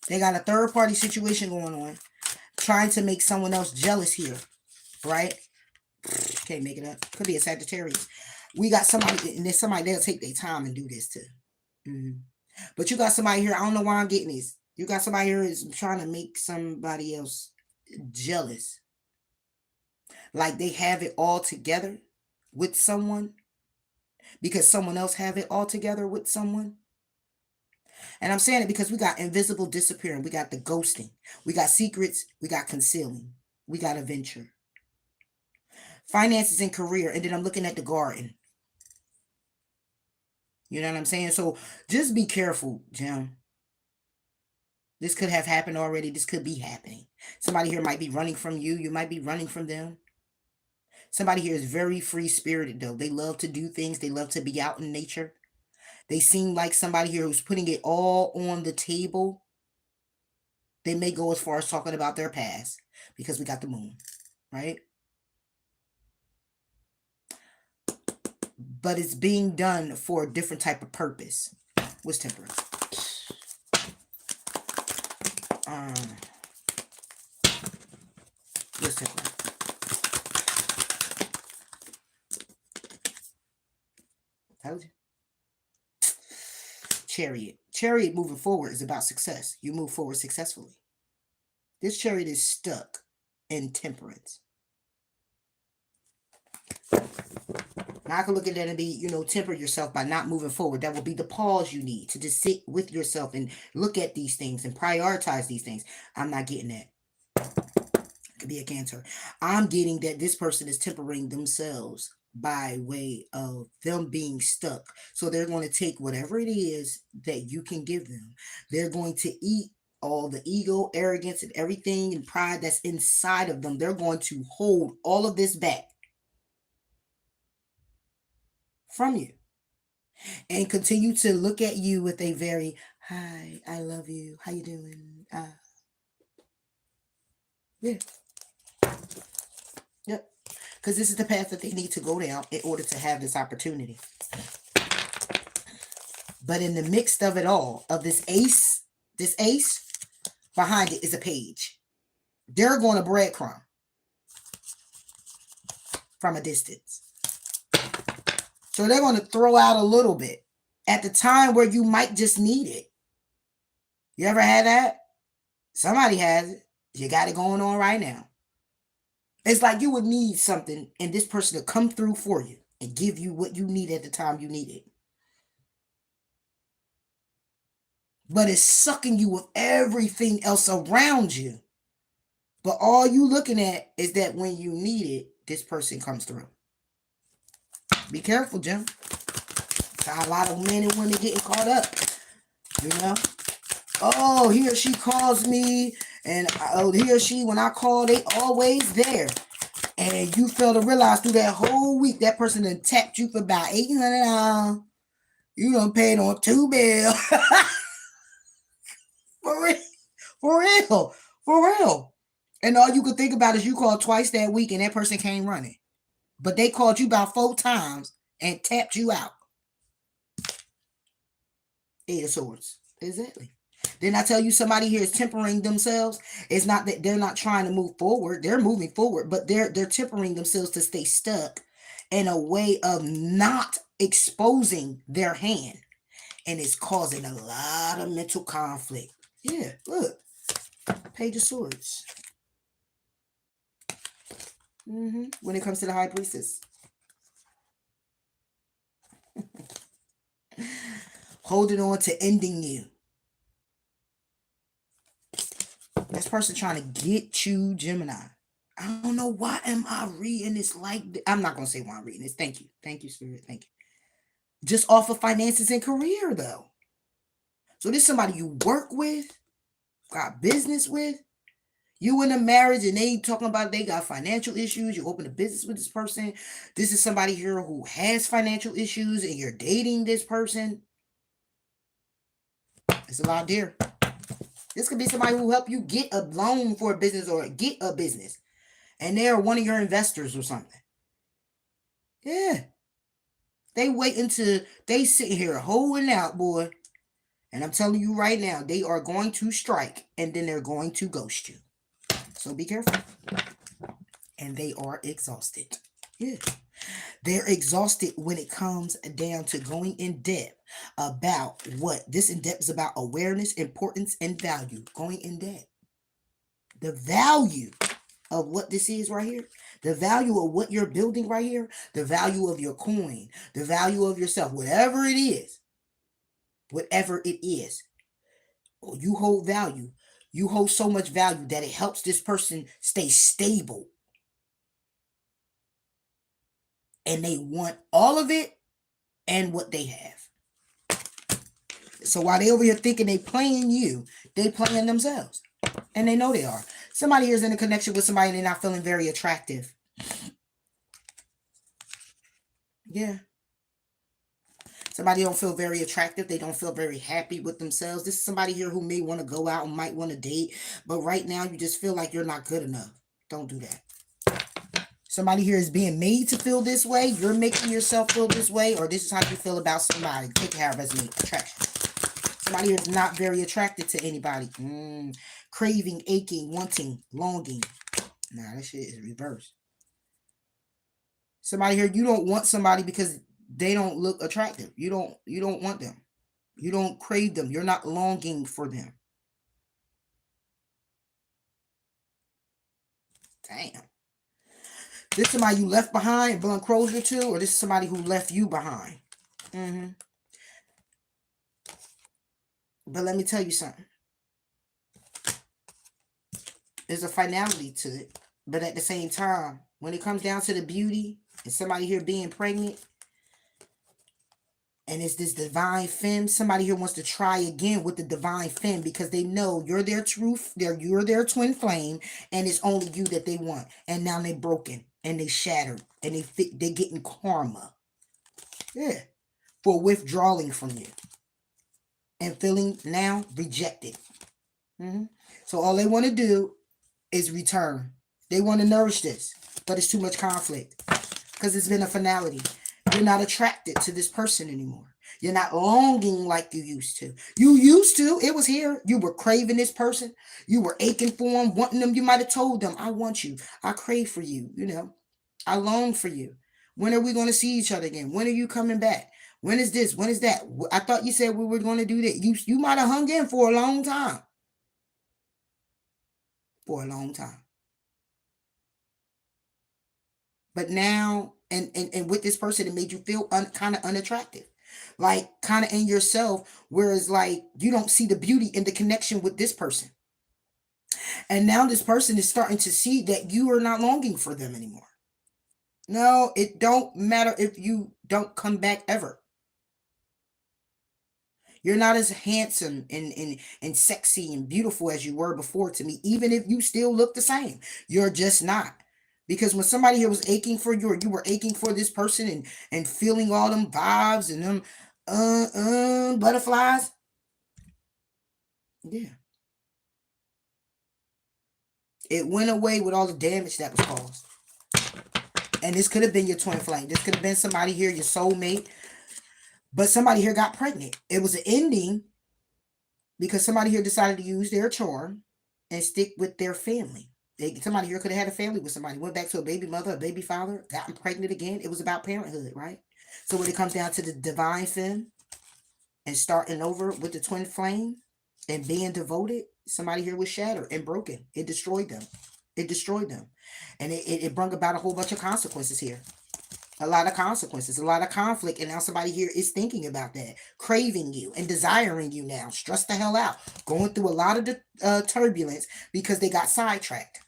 They got a third party situation going on, trying to make someone else jealous here, right? Can't make it up. Could be a Sagittarius. We got somebody, and there's somebody that'll take their time and do this too. Mm-hmm. But you got somebody here. I don't know why I'm getting this. You got somebody here is trying to make somebody else jealous, like they have it all together with someone because someone else have it all together with someone. And I'm saying it because we got invisible disappearing, we got the ghosting, we got secrets, we got concealing, we got adventure, finances and career, and then I'm looking at the garden. You know what I'm saying? So just be careful, Jim. This could have happened already. This could be happening. Somebody here might be running from you. You might be running from them. Somebody here is very free spirited, though. They love to do things. They love to be out in nature. They seem like somebody here who's putting it all on the table. They may go as far as talking about their past because we got the moon, right? But it's being done for a different type of purpose. What's temperance? What's temperance? Told you. Chariot. Chariot moving forward is about success. You move forward successfully. This chariot is stuck in temperance. Now I can look at that and be, temper yourself by not moving forward. That will be the pause you need to just sit with yourself and look at these things and prioritize these things. I'm not getting that. It could be a Cancer. I'm getting that this person is tempering themselves by way of them being stuck. So they're going to take whatever it is that you can give them. They're going to eat all the ego, arrogance, and everything and pride that's inside of them. They're going to hold all of this back from you and continue to look at you with a very, hi, I love you, how you doing? Yeah. Yep. Because this is the path that they need to go down in order to have this opportunity. But in the midst of it all, of this ace, behind it is a page. They're going to breadcrumb from a distance. So they're going to throw out a little bit at the time where you might just need it. You ever had that? Somebody has it. You got it going on right now. It's like you would need something and this person to come through for you and give you what you need at the time you need it. But it's sucking you with everything else around you. But all you looking at is that when you need it, this person comes through. Be careful, Jim. Got a lot of men and women getting caught up You know? Oh, he or she calls me, and oh, he or she, when I call, they always there. And you fail to realize through that whole week, that person done tapped you for about $800. You done paid on 2 bills. For real. For real. For real. And all you could think about is you called twice that week and that person came running. But they called you about 4 times and tapped you out. Eight of Swords. Exactly. Didn't I tell you somebody here is tempering themselves? It's not that they're not trying to move forward. They're moving forward, but they're tempering themselves to stay stuck in a way of not exposing their hand. And it's causing a lot of mental conflict. Yeah, look. Page of Swords. When it comes to the High Priestess. Holding on to ending you. This person trying to get you, Gemini. I don't know why am I reading this like this. I'm not going to say why I'm reading this. Thank you. Thank you, Spirit. Thank you. Just off of finances and career, though. So this is somebody you work with, got business with. You in a marriage and they talking about they got financial issues. You open a business with this person. This is somebody here who has financial issues and you're dating this person. It's a lot there. This could be somebody who help you get a loan for a business or get a business. And they're one of your investors or something. Yeah. They wait until they sit here holding out, boy. And I'm telling you right now, they are going to strike and then they're going to ghost you. So be careful. And they are exhausted. Yeah. They're exhausted when it comes down to going in depth about what this in depth is about: awareness, importance, and value. Going in depth. The value of what this is right here, the value of what you're building right here, the value of your coin, the value of yourself, whatever it is, you hold value. You hold so much value that it helps this person stay stable. And they want all of it and what they have. So while they over here thinking they playing you, they playing themselves. And they know they are. Somebody here is in a connection with somebody and they're not feeling very attractive. Yeah. Somebody don't feel very attractive. They don't feel very happy with themselves. This is somebody here who may want to go out and might want to date. But right now you just feel like you're not good enough. Don't do that. Somebody here is being made to feel this way. You're making yourself feel this way. Or this is how you feel about somebody. Take care of resonate. Attraction. Somebody here is not very attracted to anybody. Craving, aching, wanting, longing. Nah, that shit is reversed. Somebody here, you don't want somebody because they don't look attractive. You don't want them. You don't crave them. You're not longing for them. Damn. This is somebody you left behind and brought closure to, or this is somebody who left you behind. But let me tell you something. There's a finality to it. But at the same time, when it comes down to the beauty and somebody here being pregnant, and it's this divine femme, somebody here wants to try again with the divine femme because they know you're their truth, you're their twin flame, and it's only you that they want. And now they're broken and they shattered and they're getting karma. Yeah. For withdrawing from you. And feeling now rejected. So all they want to do is return. They want to nourish this, but it's too much conflict because it's been a finality. You're not attracted to this person anymore. You're not longing like you used to. You used to. It was here. You were craving this person. You were aching for them, wanting them. You might have told them, I want you. I crave for you. You know, I long for you. When are we going to see each other again? When are you coming back? When is this? When is that? I thought you said we were going to do that. You might have hung in for a long time. For a long time. But now, and with this person, it made you feel kind of unattractive. Like kind of in yourself, whereas like you don't see the beauty in the connection with this person. And now this person is starting to see that you are not longing for them anymore. No, it don't matter if you don't come back ever. You're not as handsome and sexy and beautiful as you were before to me, even if you still look the same. You're just not. Because when somebody here was aching for you, or you were aching for this person and feeling all them vibes and them butterflies, yeah, it went away with all the damage that was caused. And this could have been your twin flame. This could have been somebody here, your soulmate, but somebody here got pregnant. It was an ending because somebody here decided to use their charm and stick with their family. Somebody here could have had a family with somebody, went back to a baby mother, a baby father, gotten pregnant again. It was about parenthood, right? So when it comes down to the divine femme and starting over with the twin flame and being devoted, somebody here was shattered and broken. It destroyed them. It destroyed them. And it brought about a whole bunch of consequences here. A lot of consequences, a lot of conflict, and now somebody here is thinking about that, craving you and desiring you now, stressed the hell out, going through a lot of the turbulence because they got sidetracked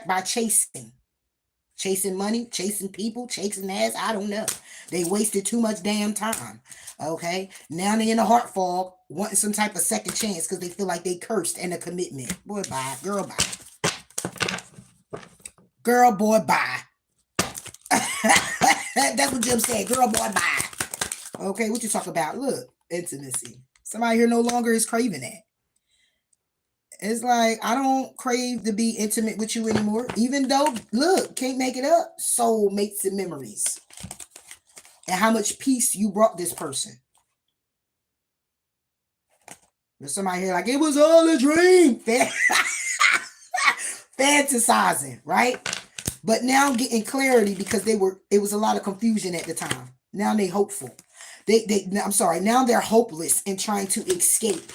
by chasing money, chasing people, chasing ass. I don't know. They wasted too much damn time. Okay, now they in a heart fog, wanting some type of second chance because they feel like they cursed in a commitment. Boy, bye, girl, bye, girl, boy, bye. That's what Jim said. Girl, boy, bye. Okay, what you talk about? Look, intimacy. Somebody here no longer is craving that. It's like, I don't crave to be intimate with you anymore. Even though, look, can't make it up. Soul mates and memories. And how much peace you brought this person. There's somebody here like, it was all a dream. Fantasizing, right? But now getting clarity because it was a lot of confusion at the time. Now they hopeful. Now they're hopeless and trying to escape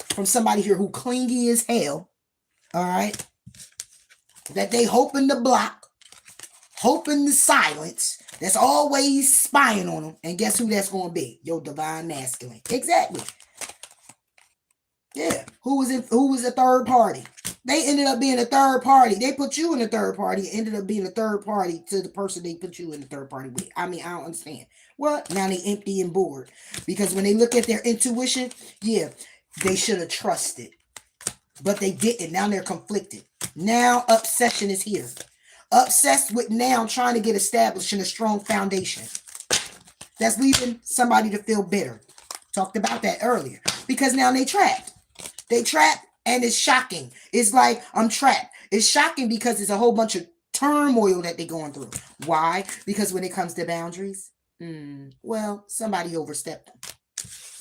from somebody here who clingy as hell. All right. That they hoping to block, hoping to silence. That's always spying on them. And guess who that's going to be? Your divine masculine. Exactly. Yeah. Who was a third party? They ended up being a third party. They put you in a third party, ended up being a third party to the person they put you in the third party with. I mean, I don't understand. What? Now they empty and bored. Because when they look at their intuition, yeah, they should have trusted. But they didn't. Now they're conflicted. Now obsession is here. Obsessed with now trying to get established in a strong foundation. That's leaving somebody to feel bitter. Talked about that earlier. Because now they trapped. They trapped. And it's shocking. It's like, I'm trapped. It's shocking because it's a whole bunch of turmoil that they're going through. Why? Because when it comes to boundaries, well, somebody overstepped them.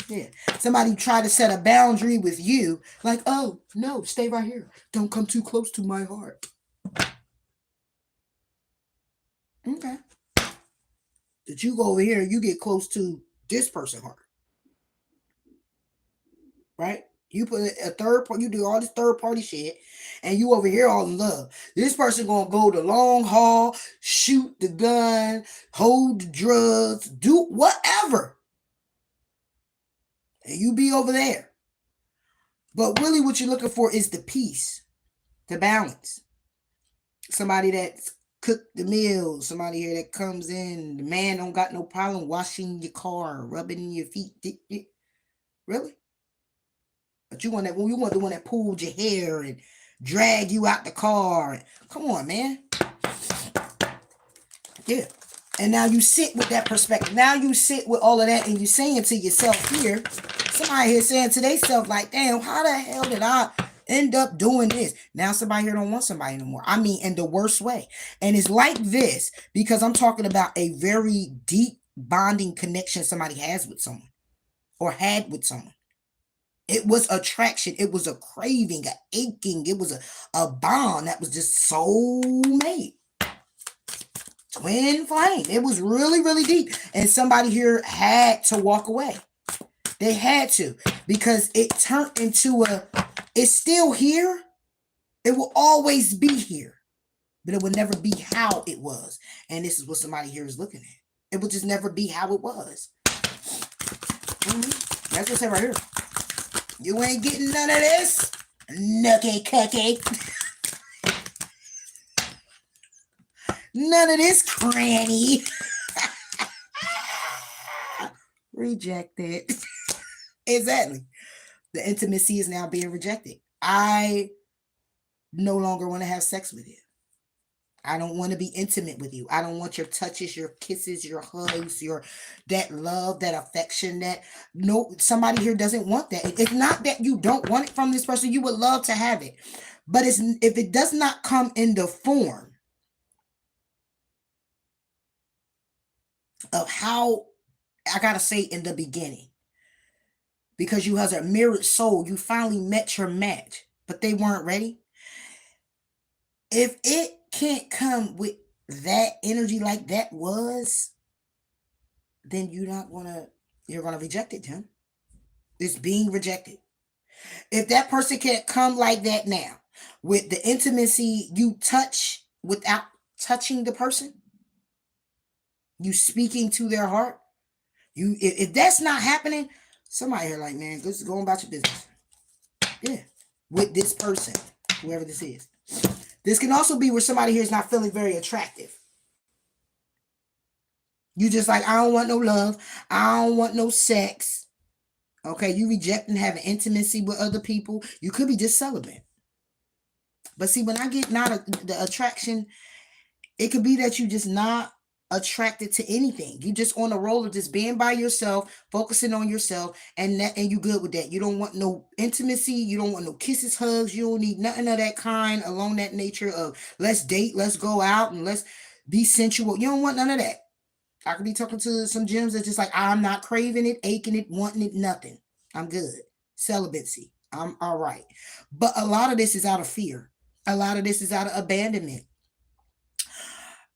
Yeah. Somebody tried to set a boundary with you. Like, oh, no, stay right here. Don't come too close to my heart. Okay. That you go over here and you get close to this person's heart. Right? You put a third party, you do all this third party shit, and you over here all in love. This person gonna go the long haul, shoot the gun, hold the drugs, do whatever. And you be over there. But really what you're looking for is the peace, the balance. Somebody that's cooked the meals, somebody here that comes in, the man don't got no problem washing your car, rubbing your feet. Really? But you want the one that pulled your hair and dragged you out the car. Come on, man. Yeah. And now you sit with that perspective. Now you sit with all of that and you saying to yourself here, somebody here saying to themselves like, damn, how the hell did I end up doing this? Now somebody here don't want somebody no more. I mean, in the worst way. And it's like this because I'm talking about a very deep bonding connection somebody has with someone or had with someone. It was attraction. It was a craving, an aching. It was a bond that was just soulmate. Twin flame. It was really, really deep. And somebody here had to walk away. They had to. Because it turned into it's still here. It will always be here. But it will never be how it was. And this is what somebody here is looking at. It will just never be how it was. That's what's right here. You ain't getting none of this. Nookie cookie. None of this, cranny. rejected. Exactly. The intimacy is now being rejected. I no longer want to have sex with you. I don't want to be intimate with you. I don't want your touches, your kisses, your hugs, your that love, that affection. That no, somebody here doesn't want that. It's not that you don't want it from this person. You would love to have it, but it's if it does not come in the form of how I gotta say in the beginning, because you has a mirrored soul. You finally met your match, but they weren't ready. If it can't come with that energy like that was, then you're gonna reject it, Tim. It's being rejected. If that person can't come like that now, with the intimacy you touch without touching the person, you speaking to their heart, if that's not happening, somebody here like, man, just go about your business. Yeah. With this person, whoever this is. This can also be where somebody here is not feeling very attractive. You just like, I don't want no love. I don't want no sex. Okay, you rejecting having intimacy with other people. You could be just celibate. But see, when I get the attraction, it could be that you just not attracted to anything. You just on a roll of just being by yourself, focusing on yourself, and you good with that. You don't want no intimacy. You don't want no kisses, hugs. You don't need nothing of that kind along that nature of let's date, let's go out, and let's be sensual. You don't want none of that. I could be talking to some gems that's just like, I'm not craving it, aching it, wanting it, nothing. I'm good. Celibacy. I'm all right. But a lot of this is out of fear. A lot of this is out of abandonment.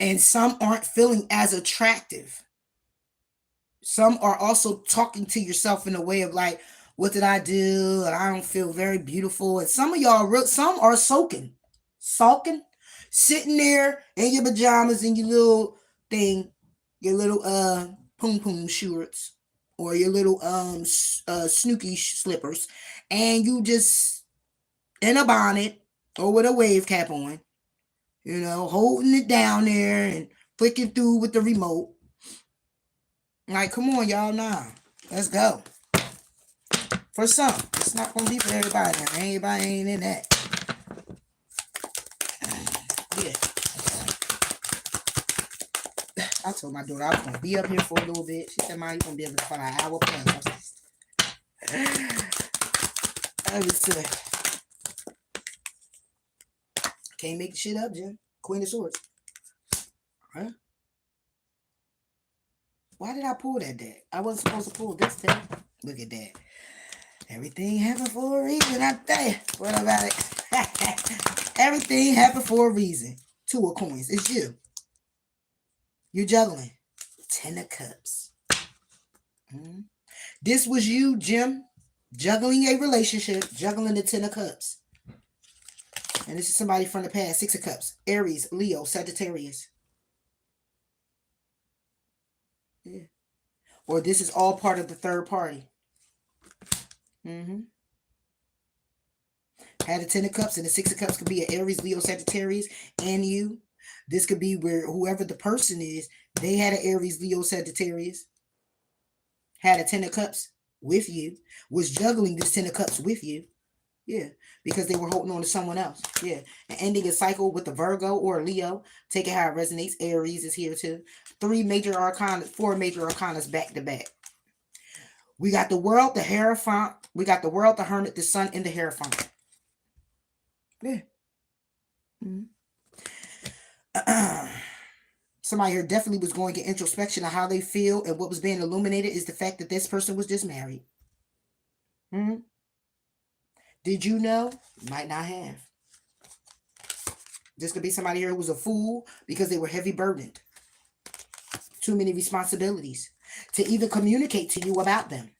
And some aren't feeling as attractive. Some are also talking to yourself in a way of like, what did I do? And I don't feel very beautiful. And some of y'all, some are sulking, sitting there in your pajamas and your little thing, your little poom poom shorts, or your little snooky slippers, and you just in a bonnet or with a wave cap on, holding it down there and flicking through with the remote. Like, come on, y'all, nah. Let's go. For some. It's not going to be for everybody. Everybody ain't in that. Yeah. I told my daughter I was going to be up here for a little bit. She said, Mom, you're going to be able to find an hour plus. I was can't make the shit up, Jim. Queen of Swords. Huh? Why did I pull that deck? I wasn't supposed to pull this deck. Look at that. Everything happened for a reason, I tell you. What about it? Everything happened for a reason. 2 of coins. It's you. You're juggling. 10 of cups. Mm-hmm. This was you, Jim, juggling a relationship, juggling the 10 of cups. And this is somebody from the past. 6 of cups. Aries, Leo, Sagittarius. Yeah. Or this is all part of the third party. Mm-hmm. Had a 10 of cups, and the 6 of cups could be an Aries, Leo, Sagittarius, and you. This could be where whoever the person is, they had an Aries, Leo, Sagittarius, had a 10 of cups with you, was juggling this 10 of cups with you. Yeah, because they were holding on to someone else. Yeah, and ending a cycle with the Virgo or Leo. Take it how it resonates. Aries is here too. 4 major arcanas back to back. We got the World, the Hierophant. We got the World, the Hermit, the Sun, and the Hierophant. Yeah. Mm-hmm. Somebody here definitely was going to get introspection of how they feel, and what was being illuminated is the fact that this person was just married. Mm-hmm. Did you know? Might not have. This could be somebody here who was a fool because they were heavy burdened. Too many responsibilities to even communicate to you about them.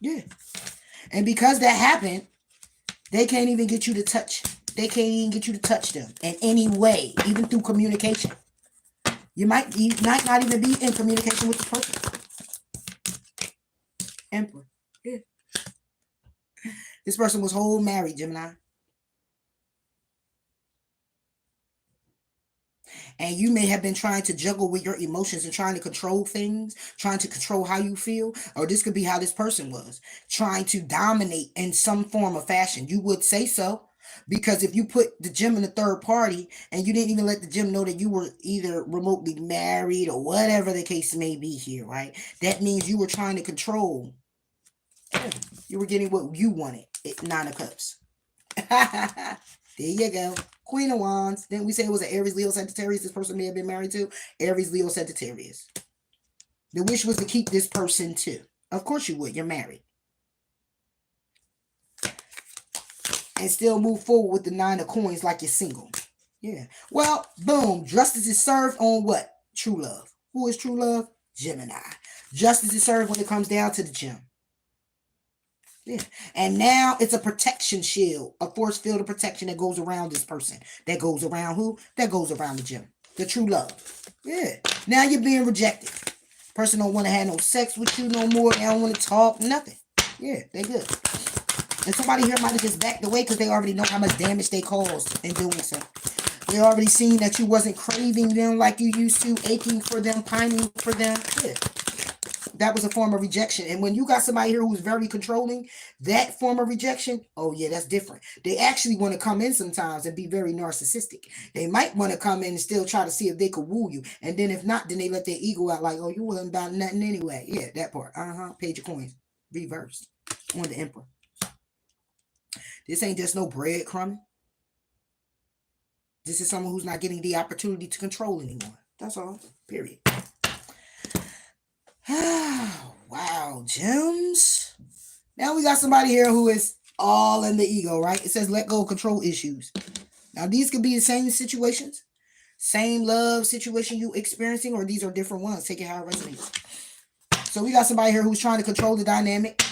Yeah. And because that happened, they can't even get you to touch. They can't even get you to touch them in any way, even through communication. You might not even be in communication with the person. Emperor. Yeah. This person was whole married, Gemini. And you may have been trying to juggle with your emotions and trying to control things, trying to control how you feel. Or this could be how this person was, trying to dominate in some form of fashion. You would say so. Because if you put the gym in a third party and you didn't even let the gym know that you were either remotely married or whatever the case may be here, right? That means you were trying to control. You were getting what you wanted. Nine of Cups. There you go. Queen of Wands. Didn't we say it was an Aries, Leo, Sagittarius this person may have been married to? Aries, Leo, Sagittarius. The wish was to keep this person too. Of course you would. You're married. And still move forward with the Nine of Coins like you're single. Yeah. Well, boom. Justice is served on what? True love. Who is true love? Gemini. Justice is served when it comes down to the gem. Yeah. And now it's a protection shield, a force field of protection that goes around this person. That goes around who? That goes around the gem. The true love. Yeah. Now you're being rejected. Person don't want to have no sex with you no more. They don't want to talk. Nothing. Yeah, they good. And somebody here might have just backed away because they already know how much damage they caused in doing so. They already seen that you wasn't craving them like you used to, aching for them, pining for them. Yeah. That was a form of rejection. And when you got somebody here who's very controlling, that form of rejection, oh yeah, that's different. They actually want to come in sometimes and be very narcissistic. They might want to come in and still try to see if they could woo you. And then if not, then they let their ego out like, oh, you wasn't about nothing anyway. Yeah, that part. Page of coins. Reversed. On the Emperor. This ain't just no breadcrumbing. This is someone who's not getting the opportunity to control anymore. That's all. Period. Wow, gems. Now we got somebody here who is all in the ego, right? It says let go of control issues. Now these could be the same situations, same love situation you experiencing, or these are different ones. Take it how it resonates. So we got somebody here who's trying to control the dynamic.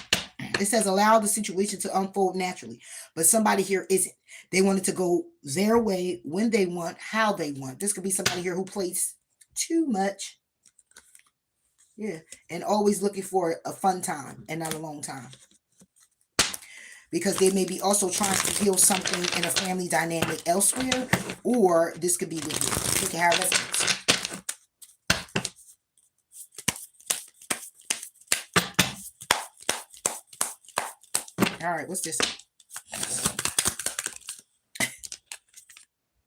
It says allow the situation to unfold naturally, but somebody here isn't. They want it to go their way, when they want, how they want. This could be somebody here who plays too much. Yeah, and always looking for a fun time and not a long time. Because they may be also trying to heal something in a family dynamic elsewhere, or this could be with you. Look at how it resonates. All right, what's this?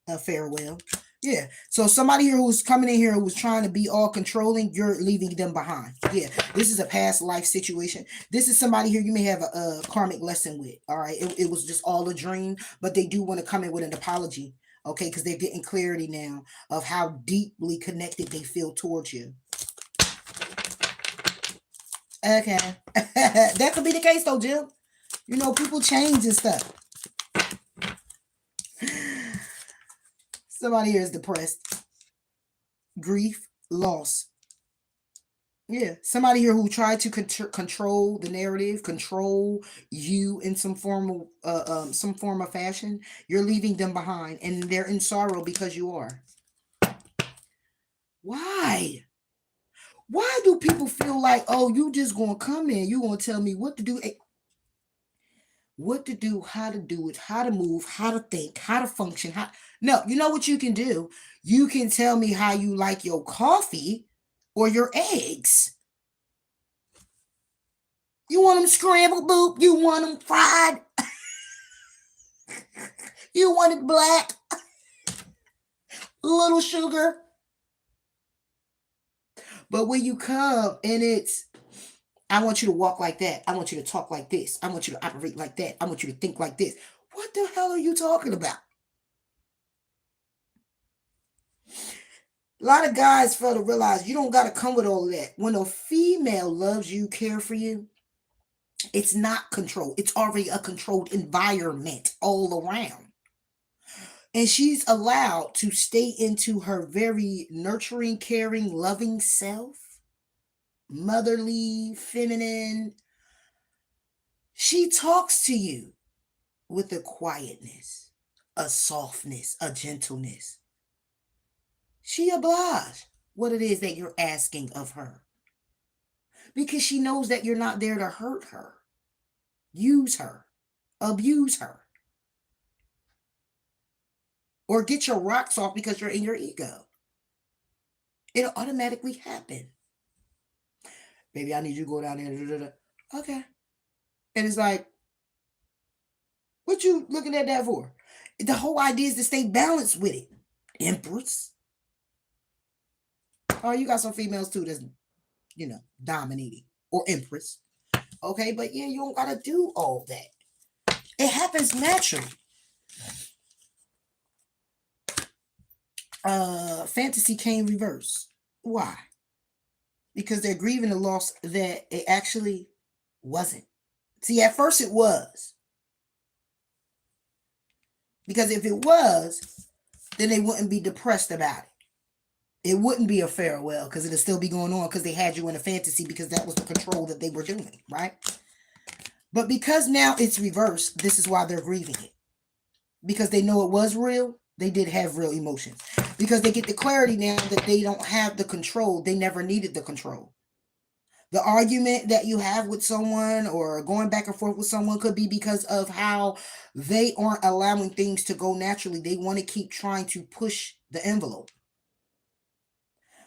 A farewell. Yeah. So somebody here who's coming in here who's trying to be all controlling, you're leaving them behind. Yeah. This is a past life situation. This is somebody here you may have a karmic lesson with. All right. It was just all a dream, but they do want to come in with an apology. Okay. Because they're getting clarity now of how deeply connected they feel towards you. Okay. That could be the case though, Jim. You know, people change and stuff. Somebody here is depressed. Grief, loss. Yeah, somebody here who tried to control the narrative, control you in some form of fashion. You're leaving them behind, and they're in sorrow because you are. Why? Why do people feel like, oh, you just gonna come in, you gonna tell me what to do? What to do, how to do it, how to move, how to think, how to function. No, you know what you can do? You can tell me how you like your coffee or your eggs. You want them scrambled, boop? You want them fried? You want it black? Little sugar? But when you come and it's, I want you to walk like that. I want you to talk like this. I want you to operate like that. I want you to think like this. What the hell are you talking about? A lot of guys fail to realize you don't got to come with all of that. When a female loves you, care for you, it's not control. It's already a controlled environment all around. And she's allowed to stay into her very nurturing, caring, loving self, motherly, feminine. She talks to you with a quietness, a softness, a gentleness. She obliges what it is that you're asking of her. Because she knows that you're not there to hurt her, use her, abuse her, or get your rocks off because you're in your ego. It'll automatically happen. Baby, I need you to go down there. Da, da, da. Okay. And it's like, what you looking at that for? The whole idea is to stay balanced with it. Empress. Oh, you got some females too that's, dominating. Or empress. Okay, but yeah, you don't gotta do all that. It happens naturally. Fantasy came reverse. Why? Because they're grieving the loss that it actually wasn't. See, at first it was. Because if it was, then they wouldn't be depressed about it. It wouldn't be a farewell because it'll still be going on because they had you in a fantasy because that was the control that they were doing, right? But because now it's reversed, this is why they're grieving it. Because they know it was real, they did have real emotions. Because they get the clarity now that they don't have the control. They never needed the control. The argument that you have with someone or going back and forth with someone could be because of how they aren't allowing things to go naturally. They want to keep trying to push the envelope.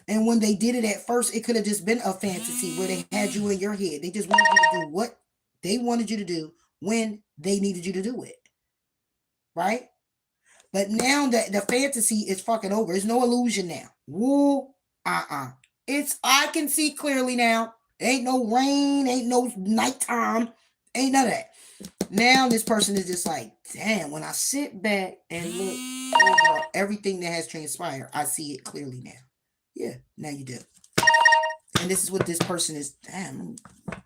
And when they did it at first, it could have just been a fantasy where they had you in your head. They just wanted you to do what they wanted you to do when they needed you to do it. Right? But now that the fantasy is fucking over, it's no illusion now. Woo, I can see clearly now. Ain't no rain, ain't no nighttime, ain't none of that. Now this person is just like, damn, when I sit back and look over everything that has transpired, I see it clearly now. Yeah, now you do. And this is what this person is, damn,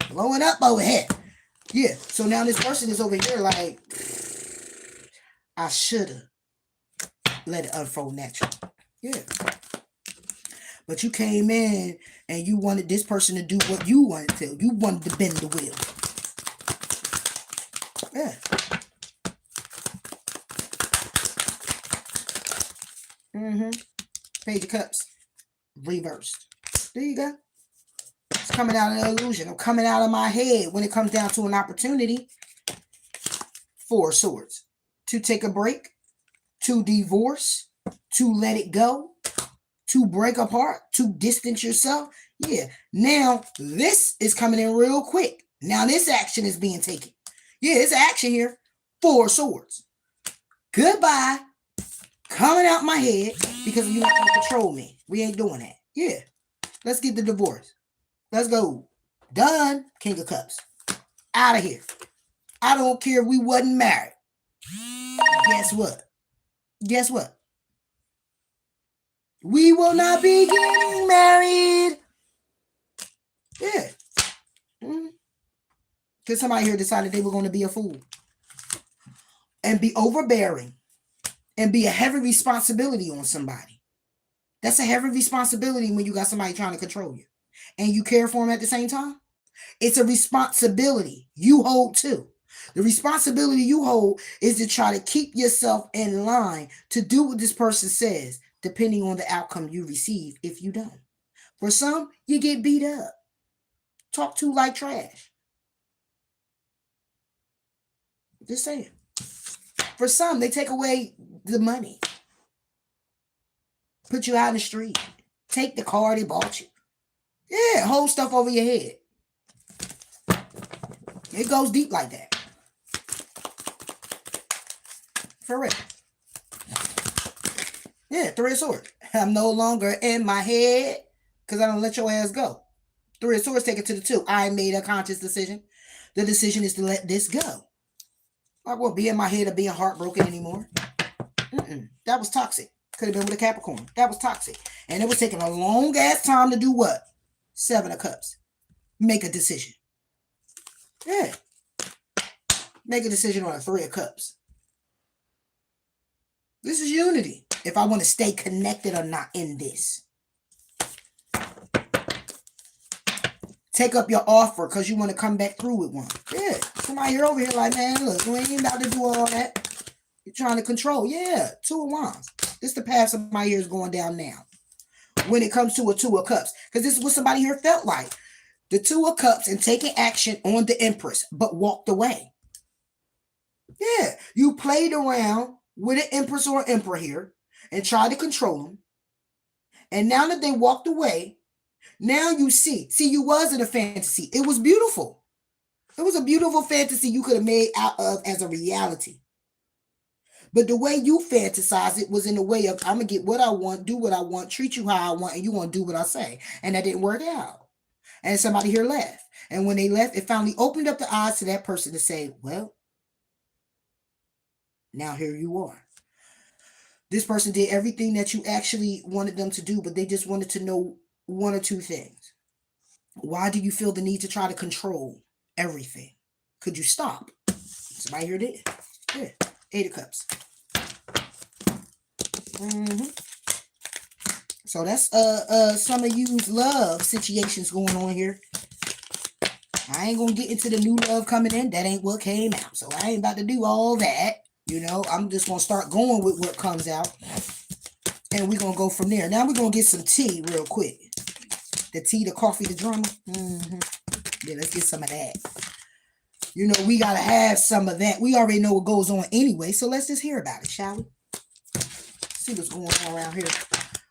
blowing up over here. Yeah, so now this person is over here like, I should have let it unfold naturally. Yeah. But you came in and you wanted this person to do what you wanted to. You wanted to bend the wheel. Yeah. Page of Cups. Reversed. There you go. It's coming out of an illusion. I'm coming out of my head when it comes down to an opportunity. 4 swords. To take a break. To divorce. To let it go. To break apart, to distance yourself. Yeah. Now, this is coming in real quick. Now, this action is being taken. Yeah, it's action here. 4 swords. Goodbye. Coming out my head because you not going to control me. We ain't doing that. Yeah. Let's get the divorce. Let's go. Done. King of Cups. Out of here. I don't care if we wasn't married. Guess what? Guess what? We will not be getting married. Yeah. Because somebody here decided they were going to be a fool. And be overbearing. And be a heavy responsibility on somebody. That's a heavy responsibility when you got somebody trying to control you. And you care for them at the same time. It's a responsibility you hold too. The responsibility you hold is to try to keep yourself in line to do what this person says, depending on the outcome you receive if you don't. For some, you get beat up. Talk to like trash. Just saying. For some, they take away the money. Put you out in the street. Take the car they bought you. Yeah, hold stuff over your head. It goes deep like that. For real. Yeah, 3 of Swords. I'm no longer in my head because I don't let your ass go. 3 of Swords, take it to the 2. I made a conscious decision. The decision is to let this go. I won't be in my head of being heartbroken anymore. That was toxic. Could have been with a Capricorn. That was toxic. And it was taking a long ass time to do what? 7 of Cups. Make a decision. Yeah. Make a decision on a 3 of Cups. This is unity. If I want to stay connected or not in this. Take up your offer because you want to come back through with one. Yeah. Somebody here over here like, man, look, you ain't about to do all that. You're trying to control. Yeah. 2 of Wands. This is the path somebody here is going down now. When it comes to a 2 of Cups. Because this is what somebody here felt like. The 2 of Cups and taking action on the Empress, but walked away. Yeah. You played around with an Empress or Emperor here and tried to control them. And now that they walked away, now you see, you was in a fantasy. It was beautiful. It was a beautiful fantasy you could have made out of as a reality. But the way you fantasize it was in the way of I'm gonna get what I want, do what I want, treat you how I want, and you gonna do what I say. And that didn't work out. And somebody here left. And when they left, it finally opened up the eyes to that person to say, well, now here you are. This person did everything that you actually wanted them to do, but they just wanted to know one or two things. Why do you feel the need to try to control everything? Could you stop? Somebody here did. Yeah. Eight of Cups. Mm-hmm. So that's some of you's love situations going on here. I ain't gonna get into the new love coming in. That ain't what came out. So I ain't about to do all that. I'm just gonna start going with what comes out. And we're gonna go from there. Now we're gonna get some tea real quick. The tea, the coffee, the drama. Mm-hmm. Yeah, let's get some of that. We gotta have some of that. We already know what goes on anyway, so let's just hear about it, shall we? See what's going on around here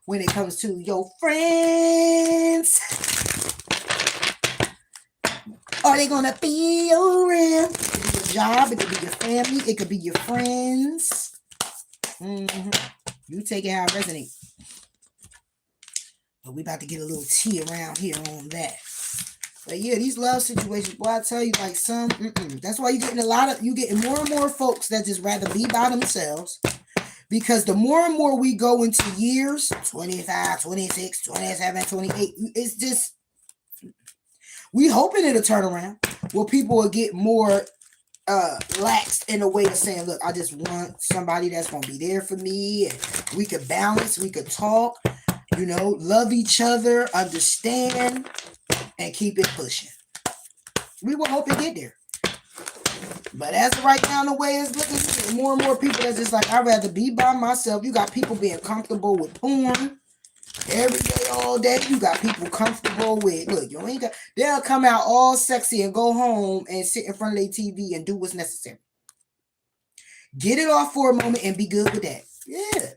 when it comes to your friends. Are they gonna be around? It could be your job, it could be your family, it could be your friends. Mm-hmm. You take it how it resonates. But we about to get a little tea around here on that. But yeah, these love situations, boy, I tell you, like that's why you getting more and more folks that just rather be by themselves. Because the more and more we go into years, 25, 26, 27, 28, it's just, we hoping it'll turn around. Where people will get more laxed in a way of saying, look, I just want somebody that's going to be there for me. And we could balance, we could talk, love each other, understand, and keep it pushing. We will hope to get there. But as of right now, the way it's looking, more and more people that's just like, I'd rather be by myself. You got people being comfortable with porn every day, all day. You got people comfortable with, look, they'll come out all sexy and go home and sit in front of their TV and do what's necessary. Get it off for a moment and be good with that. Yeah.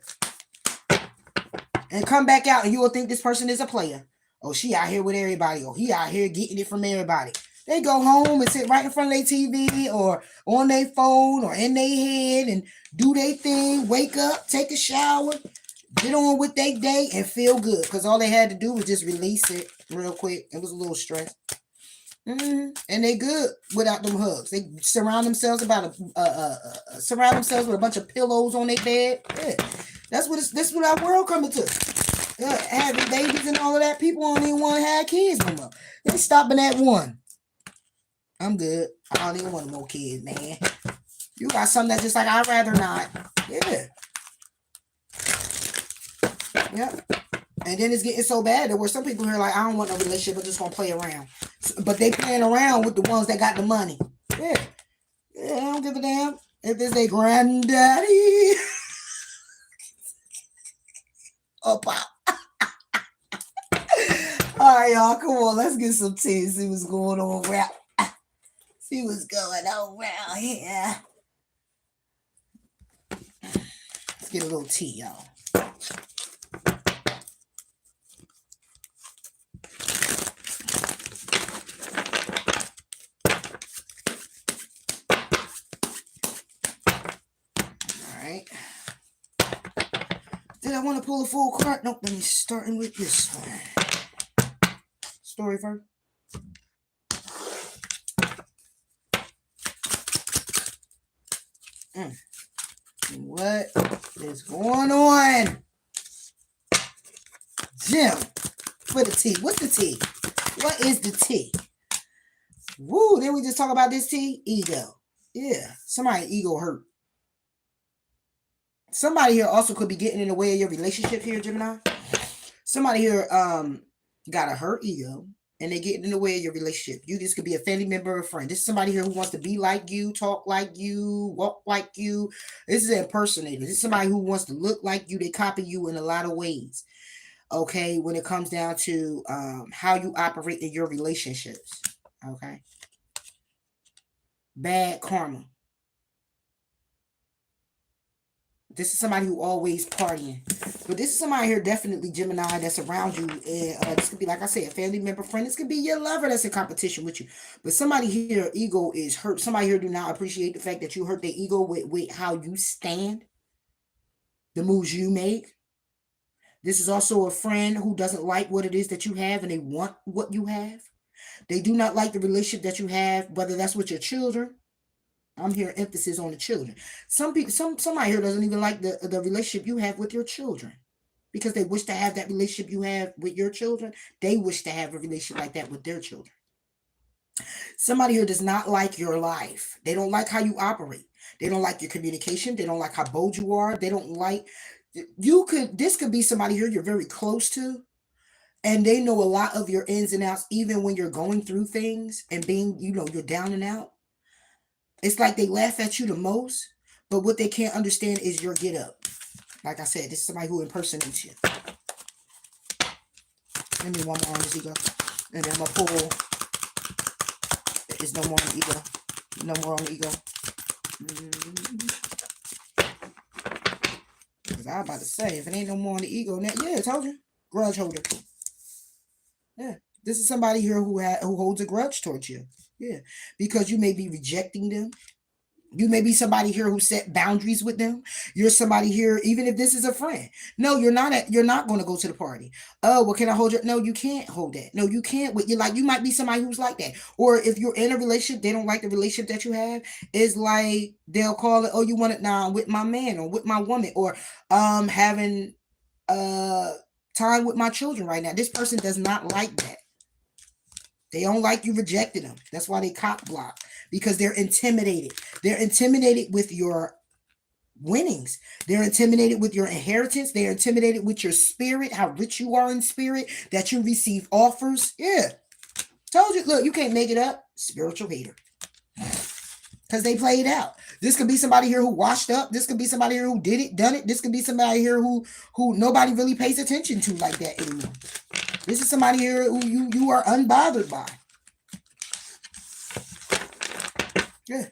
And come back out and you will think this person is a player. Oh, she out here with everybody. Oh, he out here getting it from everybody. They go home and sit right in front of their TV or on their phone or in their head and do their thing, wake up, take a shower, get on with their day and feel good. Because all they had to do was just release it real quick. It was a little stress. And they good without them hugs. They surround themselves with a bunch of pillows on their bed. Yeah. That's what our world coming to. Having babies and all of that. People don't even want to have kids no more. They stopping at one. I'm good. I don't even want no more kids, man. You got something that's just like, I'd rather not. Yeah. Yep. And then it's getting so bad that where some people are like, I don't want no relationship, I'm just going to play around. But they playing around with the ones that got the money. Yeah. Yeah, I don't give a damn if it's their granddaddy. Oh, pop. All right, y'all. Come on. Let's get some tea. See what's going on around. See what's going on around here. Let's get a little tea, y'all. All right. Did I want to pull a full card? Nope. Let me starting with this one. Story first. What is going on? Jim, for the tea. What's the tea? What is the tea? Woo, then we just talk about this tea? Ego. Yeah, somebody ego hurt. Somebody here also could be getting in the way of your relationship here, Gemini. Somebody here got a hurt ego and they get in the way of your relationship. This could be a family member or a friend. This is somebody here who wants to be like you, talk like you, walk like you. This is an impersonator. This is somebody who wants to look like you. They copy you in a lot of ways. Okay, when it comes down to how you operate in your relationships. Okay. Bad karma. This is somebody who always partying. But this is somebody here, definitely Gemini, that's around you. And this could be, like I said, a family member, friend. This could be your lover that's in competition with you. But somebody here, ego is hurt. Somebody here do not appreciate the fact that you hurt their ego with how you stand, the moves you make. This is also a friend who doesn't like what it is that you have and they want what you have. They do not like the relationship that you have, whether that's with your children. I'm here emphasis on the children. Some people, somebody here doesn't even like the relationship you have with your children because they wish to have that relationship you have with your children. They wish to have a relationship like that with their children. Somebody here does not like your life. They don't like how you operate. They don't like your communication. They don't like how bold you are. They don't like this could be somebody here you're very close to, and they know a lot of your ins and outs, even when you're going through things and being, you're down and out. It's like they laugh at you the most, but what they can't understand is your get up. Like I said, this is somebody who impersonates you. Let me one more on this ego. And then I'm going to pull. There's no more on the ego. No more on the ego. Because I was about to say, if it ain't no more on the ego, yeah, I told you. Grudge holder. Yeah. This is somebody here who holds a grudge towards you. Yeah. Because you may be rejecting them. You may be somebody here who set boundaries with them. You're somebody here, even if this is a friend. No, you're not going to go to the party. Oh, well, can I hold your? No, you can't hold that. No, you can't. You might be somebody who's like that. Or if you're in a relationship, they don't like the relationship that you have. It's like they'll call it, oh, you want it now? I'm with my man or with my woman, or having time with my children right now. This person does not like that. They don't like you rejecting them. That's why they cock block, because they're intimidated. They're intimidated with your winnings. They're intimidated with your inheritance. They're intimidated with your spirit, how rich you are in spirit, that you receive offers. Yeah. Told you, look, you can't make it up. Spiritual hater. Because they played out. This could be somebody here who washed up. This could be somebody here who done it. This could be somebody here who nobody really pays attention to like that anymore. This is somebody here who you are unbothered by. Yeah.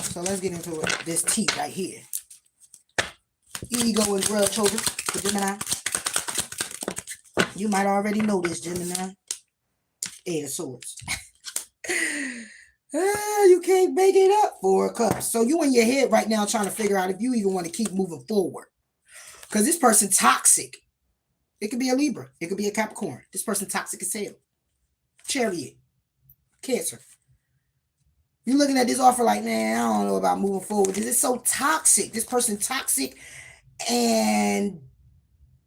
So let's get into it. This T right here. Ego and grudge holder for Gemini. You might already know this, Gemini. Eight of Swords. You can't make it up, Four of Cups. So you in your head right now trying to figure out if you even want to keep moving forward. Because this person toxic. It could be a Libra. It could be a Capricorn. This person toxic as hell. Chariot. Cancer. You're looking at this offer like, man, I don't know about moving forward. This is so toxic. This person toxic. And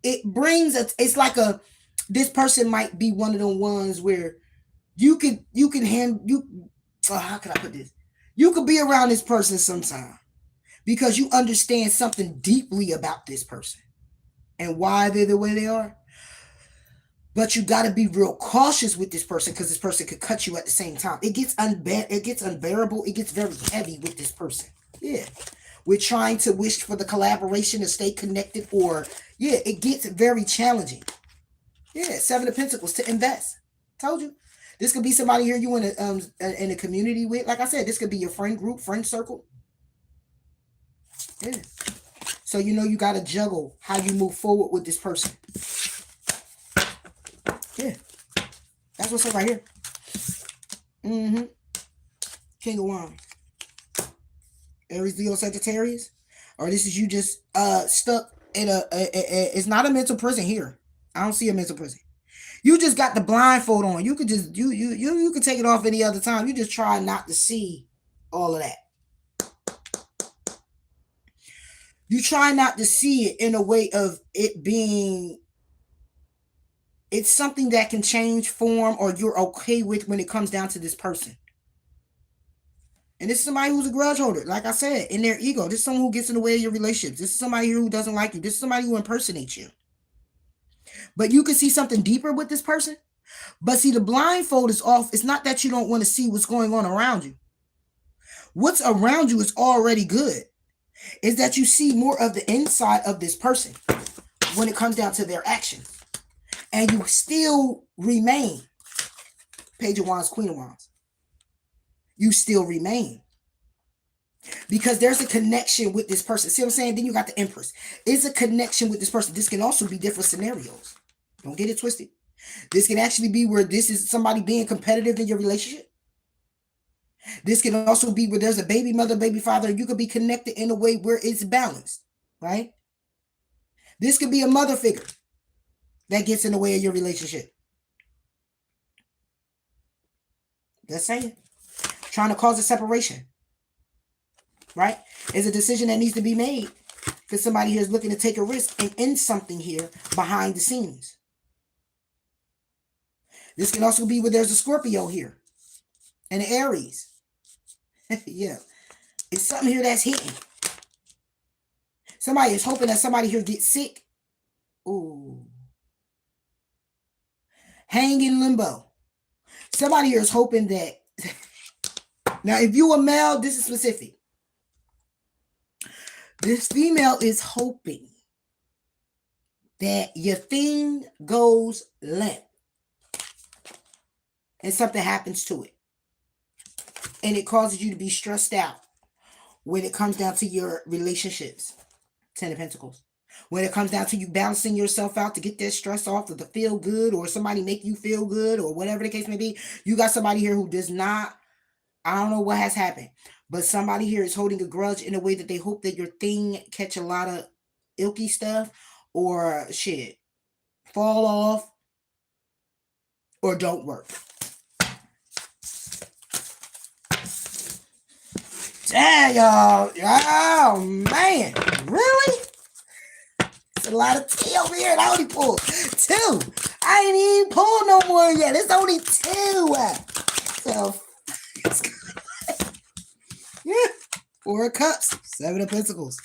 it brings it's like this person might be one of the ones where how can I put this? You could be around this person sometime because you understand something deeply about this person and why they're the way they are. But you got to be real cautious with this person because this person could cut you at the same time. It gets unbearable. It gets very heavy with this person. Yeah. We're trying to wish for the collaboration to stay connected, or it gets very challenging. Yeah, Seven of Pentacles to invest. Told you. This could be somebody here you in a community with. Like I said, this could be your friend group, friend circle. Yeah. So you got to juggle how you move forward with this person. Yeah. That's what's up right here. King of Wands. Aries, Leo, Sagittarius. Or this is you just stuck in it's not a mental prison here. I don't see a mental prison. You just got the blindfold on. You could just you could take it off any other time. You just try not to see all of that. You try not to see it in a way of it being it's something that can change form or you're okay with when it comes down to this person. And this is somebody who's a grudge holder. Like I said, in their ego. This is someone who gets in the way of your relationships. This is somebody here who doesn't like you. This is somebody who impersonates you. But you can see something deeper with this person. But see, the blindfold is off. It's not that you don't want to see what's going on around you. What's around you is already good. It's that you see more of the inside of this person when it comes down to their actions. And you still remain. Page of Wands, Queen of Wands. You still remain. because there's a connection with this person. See what I'm saying? Then you got the Empress. It's a connection with this person. This can also be different scenarios. Don't get it twisted. This can actually be where this is somebody being competitive in your relationship. This can also be where there's a baby mother, baby father, and you could be connected in a way where it's balanced, right? This could be a mother figure that gets in the way of your relationship. Just saying. Trying to cause a separation, right? It's a decision that needs to be made because somebody here is looking to take a risk and end something here behind the scenes. This can also be where there's a Scorpio here and an Aries. Yeah. It's something here that's hitting. Somebody is hoping that somebody here gets sick. Ooh. Hang in limbo. Somebody here is hoping that. Now, if you a male, this is specific. This female is hoping that your thing goes limp and something happens to it. And it causes you to be stressed out when it comes down to your relationships. 10 of Pentacles. When it comes down to you balancing yourself out to get that stress off, or to feel good, or somebody make you feel good, or whatever the case may be, you got somebody here who does not, I don't know what has happened, but somebody here is holding a grudge in a way that they hope that your thing catch a lot of ilky stuff, or shit, fall off, or don't work. Damn, y'all. Oh, man. Really? It's a lot of tea over here. I only pulled 2. I ain't even pulled no more yet. It's only 2. So, yeah. 4 of Cups. 7 of Pentacles.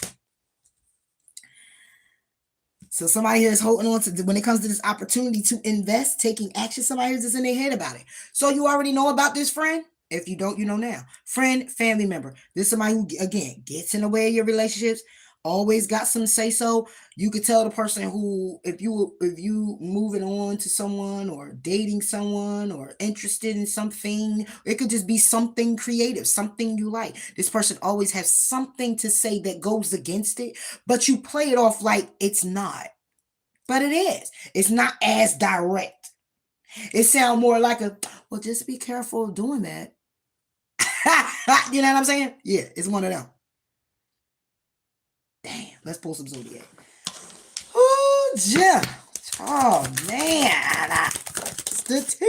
So somebody here is holding on to, when it comes to this opportunity to invest, taking action, somebody here is in their head about it. So you already know about this friend. If you don't, you know now. Friend, family member. This is somebody who, again, gets in the way of your relationships, always got some say so. You could tell the person who, if you moving on to someone or dating someone or interested in something, it could just be something creative, something you like. This person always has something to say that goes against it, but you play it off like it's not. But it is. It's not as direct. It sounds more like a, well, just be careful of doing that. You know what I'm saying? Yeah, it's one of them. Damn, let's pull some zodiac. Oh, Jim. Oh, man. It's the tea.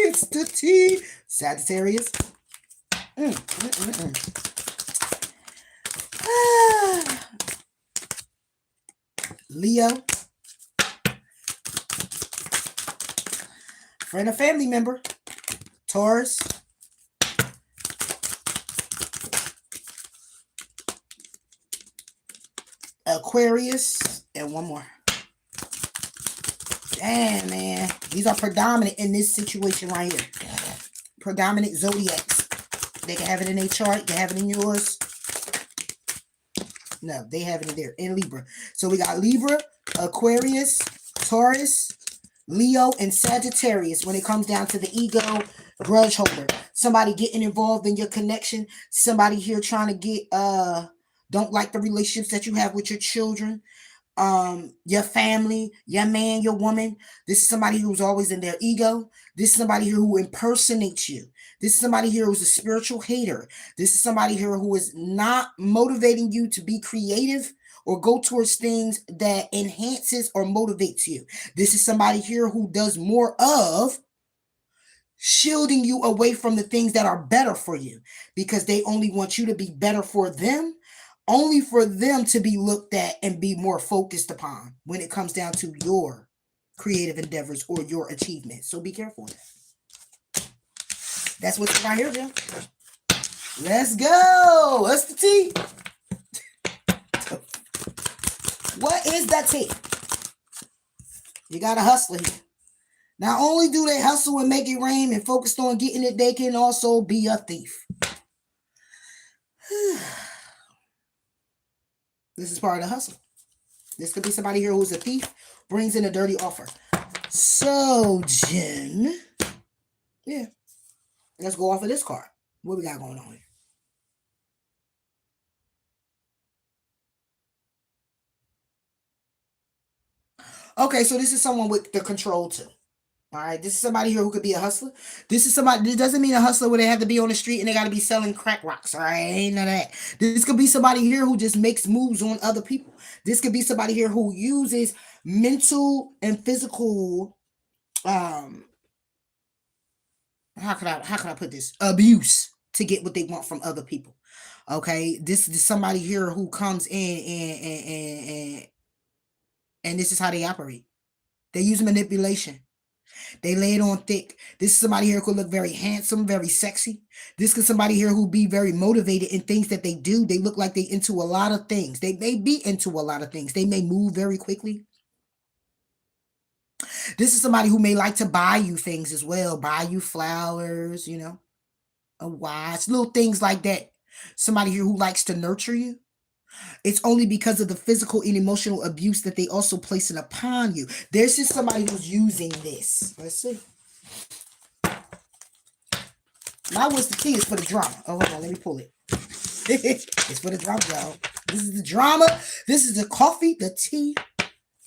It's the tea. Sagittarius. Leo. Friend or family member. Taurus. Aquarius, and one more. Damn, man. These are predominant in this situation right here. Predominant zodiacs. They can have it in their chart. They have it in yours. No, they have it in there. In Libra. So we got Libra, Aquarius, Taurus, Leo, and Sagittarius when it comes down to the ego grudge holder. Somebody getting involved in your connection. Somebody here trying to get... don't like the relationships that you have with your children, your family, your man, your woman. This is somebody who's always in their ego. This is somebody here who impersonates you. This is somebody here who's a spiritual hater. This is somebody here who is not motivating you to be creative or go towards things that enhances or motivates you. This is somebody here who does more of shielding you away from the things that are better for you because they only want you to be better for them. Only for them to be looked at and be more focused upon when it comes down to your creative endeavors or your achievements. So be careful with that. That's what's right here, Jim. Let's go. What's the tea? What is that tea? You got to hustle here. Not only do they hustle and make it rain and focus on getting it, they can also be a thief. This is part of the hustle. This could be somebody here who's a thief, brings in a dirty offer. So, Jen, yeah, let's go off of this card. What we got going on here? Okay, so this is someone with the control too. All right, this is somebody here who could be a hustler. This is somebody. This doesn't mean a hustler where they have to be on the street and they got to be selling crack rocks. All right, ain't none of that. This could be somebody here who just makes moves on other people. This could be somebody here who uses mental and physical. Um, how can I put this? Abuse to get what they want from other people. Okay, this is somebody here who comes in and this is how they operate. They use manipulation. They lay it on thick. This is somebody here who could look very handsome, very sexy. This is somebody here who be very motivated in things that they do. They look like they into a lot of things. They may be into a lot of things. They may move very quickly. This is somebody who may like to buy you things as well. Buy you flowers, a watch, little things like that. Somebody here who likes to nurture you. It's only because of the physical and emotional abuse that they also place it upon you. There's just somebody who's using this. Let's see. Now what's the key is for the drama. Oh, hold on, let me pull it. It's for the drama, y'all. This is the drama. This is the coffee, the tea,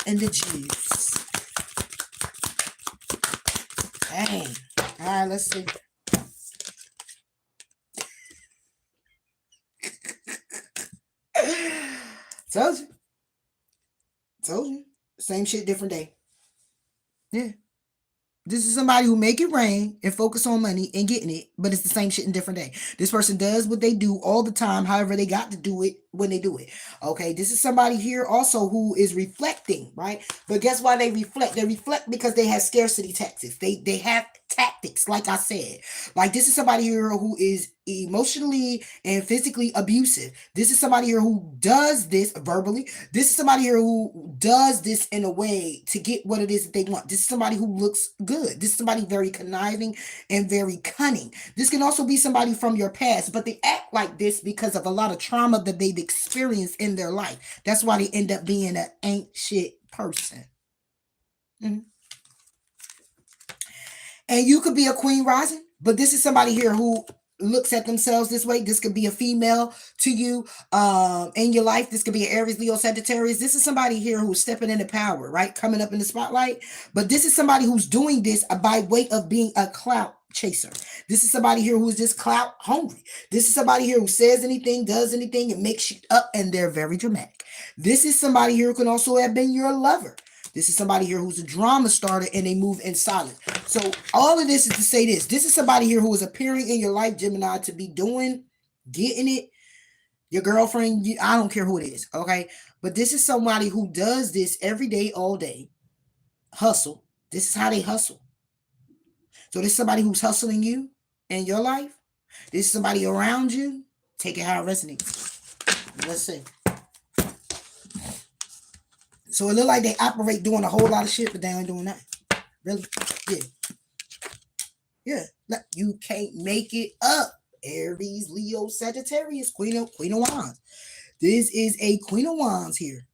and the juice. Dang. All right, let's see. Told you. Told you. Same shit, different day. Yeah. This is somebody who make it rain and focus on money and getting it, but it's the same shit in different day. This person does what they do all the time, however they got to do it when they do it. Okay, this is somebody here also who is reflecting, right? But guess why they reflect? They reflect because they have scarcity tactics. They have tactics, like I said. Like this is somebody here who is emotionally and physically abusive. This is somebody here who does this verbally. This is somebody here who does this in a way to get what it is that they want. This is somebody who looks good. This is somebody very conniving and very cunning. This can also be somebody from your past, but they act like this because of a lot of trauma that they've experienced in their life. That's why they end up being an ain't shit person. Mm-hmm. And you could be a queen rising, but this is somebody here who looks at themselves this way. This could be a female to you in your life. This could be an Aries, Leo, Sagittarius. This is somebody here who's stepping into power, right? Coming up in the spotlight. But this is somebody who's doing this by way of being a clout chaser. This is somebody here who's just clout hungry. This is somebody here who says anything, does anything, and makes shit up, and they're very dramatic. This is somebody here who can also have been your lover. This is somebody here who's a drama starter and they move in silence. So all of this is to say this. This is somebody here who is appearing in your life, Gemini, to be doing, getting it. Your girlfriend, I don't care who it is, okay? But this is somebody who does this every day, all day. Hustle. This is how they hustle. So this is somebody who's hustling you in your life. This is somebody around you. Take it how it resonates. Let's see. So it look like they operate doing a whole lot of shit, but they ain't doing that. Really? Yeah. You can't make it up. Aries, Leo, Sagittarius, Queen of Wands. This is a Queen of Wands here.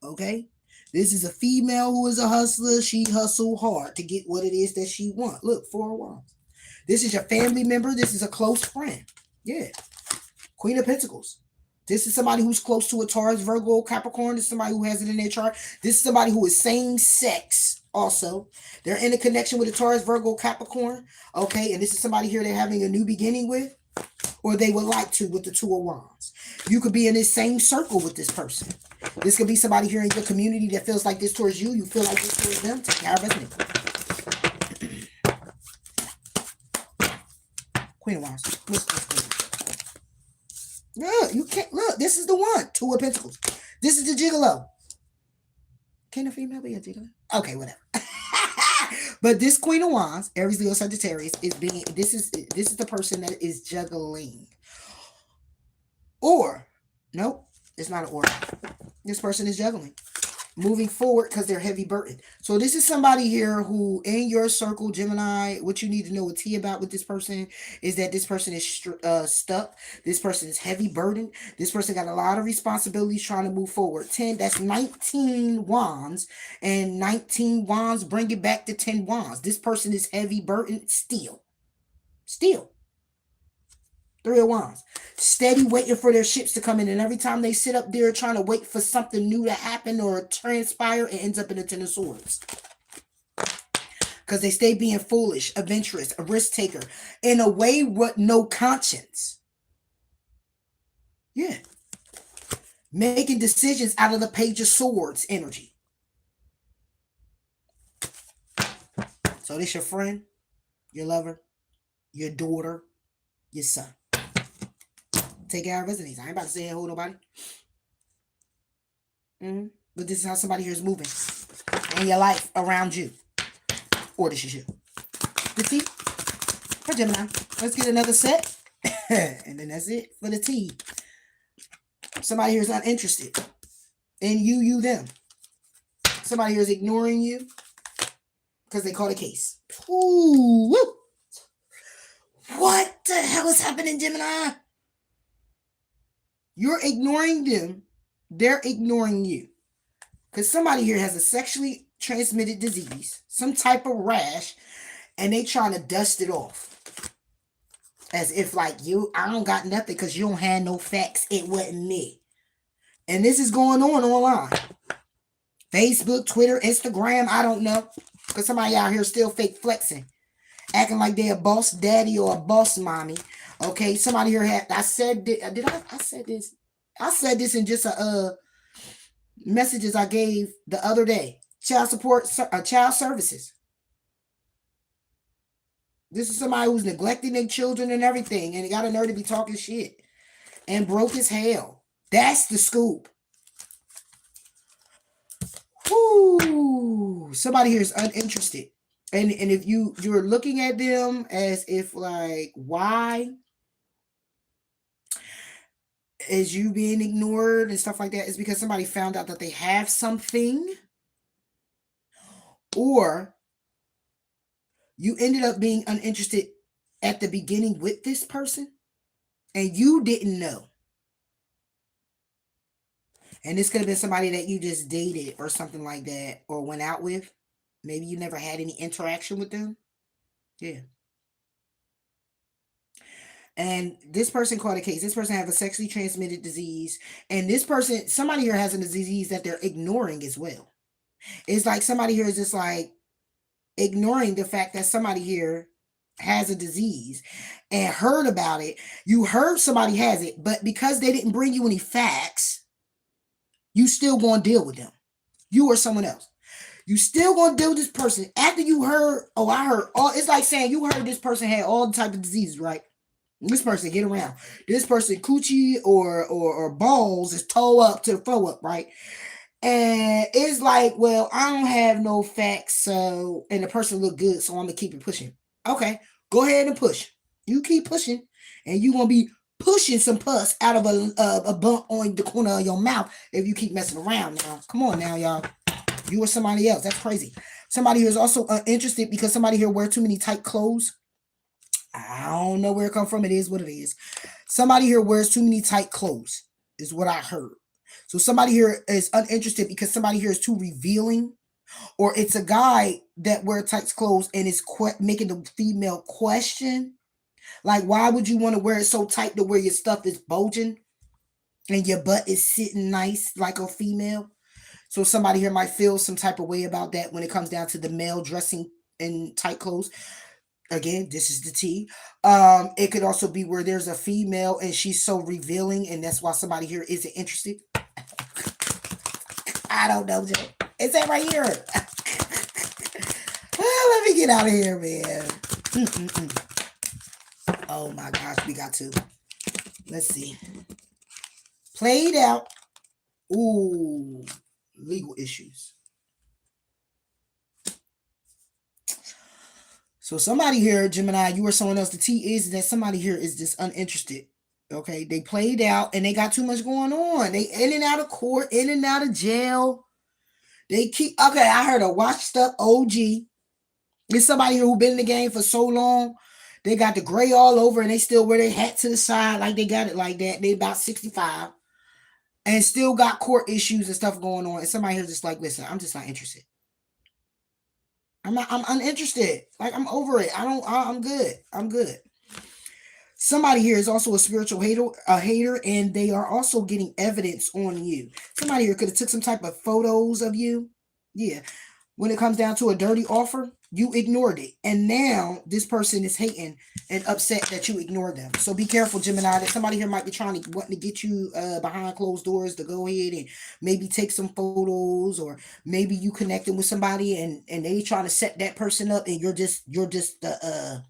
Okay? This is a female who is a hustler. She hustle hard to get what it is that she wants. Look, 4 of Wands. This is your family member. This is a close friend. Yeah. Queen of Pentacles. This is somebody who's close to a Taurus, Virgo, Capricorn. This is somebody who has it in their chart. This is somebody who is same sex also. They're in a connection with a Taurus, Virgo, Capricorn. Okay, and this is somebody here they're having a new beginning with, or they would like to with the 2 of Wands. You could be in this same circle with this person. This could be somebody here in your community that feels like this towards you. You feel like this towards them. Take care of it. Queen of Wands. Look, you can't look. This is the one. 2 of Pentacles. This is the gigolo. Can a female be a gigolo? Okay, whatever. But this Queen of Wands, Aries, Leo, Sagittarius, is being. This is the person that is juggling. Or, nope, it's not an or. This person is juggling. Moving forward because they're heavy burden. So this is somebody here who in your circle, Gemini, what you need to know a T about with this person is that this person is stuck. This person is heavy burden. This person got a lot of responsibilities trying to move forward. 10, that's 19 wands. And 19 wands bring it back to 10 wands. This person is heavy burden still. 3 of Wands. Steady waiting for their ships to come in. And every time they sit up there trying to wait for something new to happen or transpire, it ends up in the Ten of Swords. Because they stay being foolish, adventurous, a risk taker, in a way with no conscience. Yeah. Making decisions out of the Page of Swords energy. So this your friend, your lover, your daughter, your son. Take care of resonates. I ain't about to say hold nobody. But this is how somebody here is moving in your life around you. Or this is you. The T for Gemini. Let's get another set. And then that's it for the T. Somebody here is not interested in you, them. Somebody here is ignoring you because they caught a case. Ooh, woo. What the hell is happening, Gemini? You're ignoring them. They're ignoring you. Because somebody here has a sexually transmitted disease, some type of rash, and they trying to dust it off. As if like I don't got nothing because you don't have no facts. It wasn't me. And this is going on online. Facebook, Twitter, Instagram, I don't know. Because somebody out here still fake flexing. Acting like they're a boss daddy or a boss mommy. Okay, somebody here had, I said this in just a messages I gave the other day. Child support, child services. This is somebody who's neglecting their children and everything, and they got a nerve to be talking shit. And broke as hell. That's the scoop. Whoo! Somebody here is uninterested. And if you're looking at them as if like, why is you being ignored and stuff like that, is because somebody found out that they have something, or you ended up being uninterested at the beginning with this person and you didn't know. And this could have been somebody that you just dated or something like that, or went out with. Maybe you never had any interaction with them. Yeah. And this person caught a case. This person has a sexually transmitted disease. And this person, somebody here has a disease that they're ignoring as well. It's like somebody here is just like ignoring the fact that somebody here has a disease and heard about it. You heard somebody has it, but because they didn't bring you any facts, you still going to deal with them. You or someone else. You still going to deal with this person after you heard, oh, I heard all. It's like saying you heard this person had all type of diseases, right? This person get around. This person coochie or balls is toe up to the throw up, right? And it's like, well, I don't have no facts, so, and the person look good, so I'm gonna keep it pushing. Okay, go ahead and push. You keep pushing, and you're gonna be pushing some pus out of a bump on the corner of your mouth if you keep messing around. Now, come on, now, y'all. You or somebody else. That's crazy. Somebody here is also interested because somebody here wear too many tight clothes. I don't know where it come from. It is what it is. Somebody here wears too many tight clothes, is what I heard. So somebody here is uninterested because somebody here is too revealing, or it's a guy that wears tight clothes and is making the female question, like, why would you want to wear it so tight to where your stuff is bulging and your butt is sitting nice like a female? So somebody here might feel some type of way about that when it comes down to the male dressing in tight clothes. Again, this is the T. It could also be where there's a female and she's so revealing, and that's why somebody here isn't interested. I don't know, Jay. It's that right here. Let me get out of here, man. Oh my gosh, we got to. Let's see. Played out. Ooh, legal issues. So somebody here, Gemini, you or someone else, the T is that somebody here is just uninterested. Okay, they played out and they got too much going on. They in and out of court, in and out of jail. They keep, okay, I heard a washed up OG. It's somebody here who been in the game for so long. They got the gray all over and they still wear their hat to the side like they got it like that. They about 65 and still got court issues and stuff going on. And somebody here just like, listen, I'm just not interested. I'm uninterested. Like, I'm over it. I'm good. I'm good. Somebody here is also a spiritual hater, and they are also getting evidence on you. Somebody here could have took some type of photos of you. Yeah. When it comes down to a dirty offer, you ignored it. And now this person is hating and upset that you ignored them. So be careful, Gemini, that somebody here might be trying to wanting to get you behind closed doors to go ahead and maybe take some photos, or maybe you connecting with somebody and they trying to set that person up, and you're just the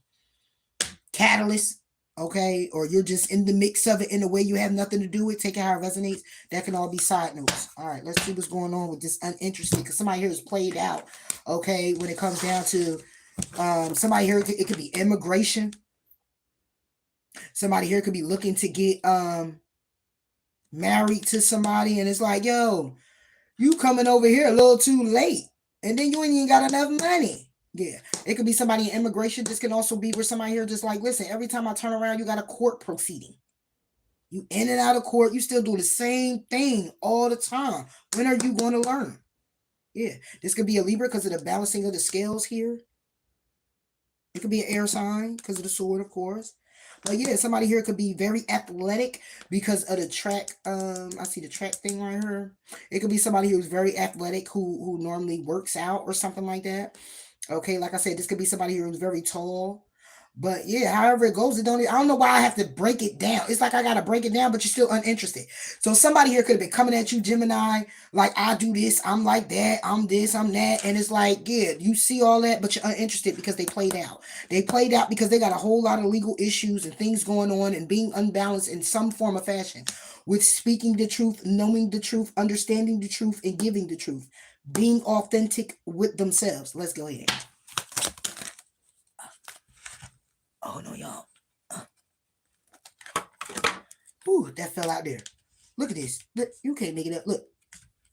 catalyst, okay, or you're just in the mix of it in a way you have nothing to do with. Take it how it resonates. That can all be side notes. All right, let's see what's going on with this uninterested, because somebody here is played out, okay, when it comes down to somebody here, it could be immigration. Somebody here could be looking to get married to somebody, and it's like, yo, you coming over here a little too late, and then you ain't even got enough money. Yeah, it could be somebody in immigration. This can also be where somebody here just like, listen, every time I turn around, you got a court proceeding. You in and out of court, you still do the same thing all the time. When are you going to learn? Yeah, this could be a Libra because of the balancing of the scales here. It could be an air sign because of the sword, of course. But yeah, somebody here could be very athletic because of the track. I see the track thing right here. It could be somebody who's very athletic who normally works out or something like that. Okay, like I said, this could be somebody who's very tall. But yeah, however it goes, I don't know why I have to break it down. It's like I gotta break it down, but you're still uninterested. So somebody here could have been coming at you, Gemini, like I do this, I'm like that, I'm this, I'm that. And it's like, yeah, you see all that, but you're uninterested because they played out. They played out because they got a whole lot of legal issues and things going on and being unbalanced in some form of fashion. With speaking the truth, knowing the truth, understanding the truth, and giving the truth. Being authentic with themselves. Let's go ahead. Oh no, y'all. Ooh, that fell out there. Look at this. Look, you can't make it up. Look.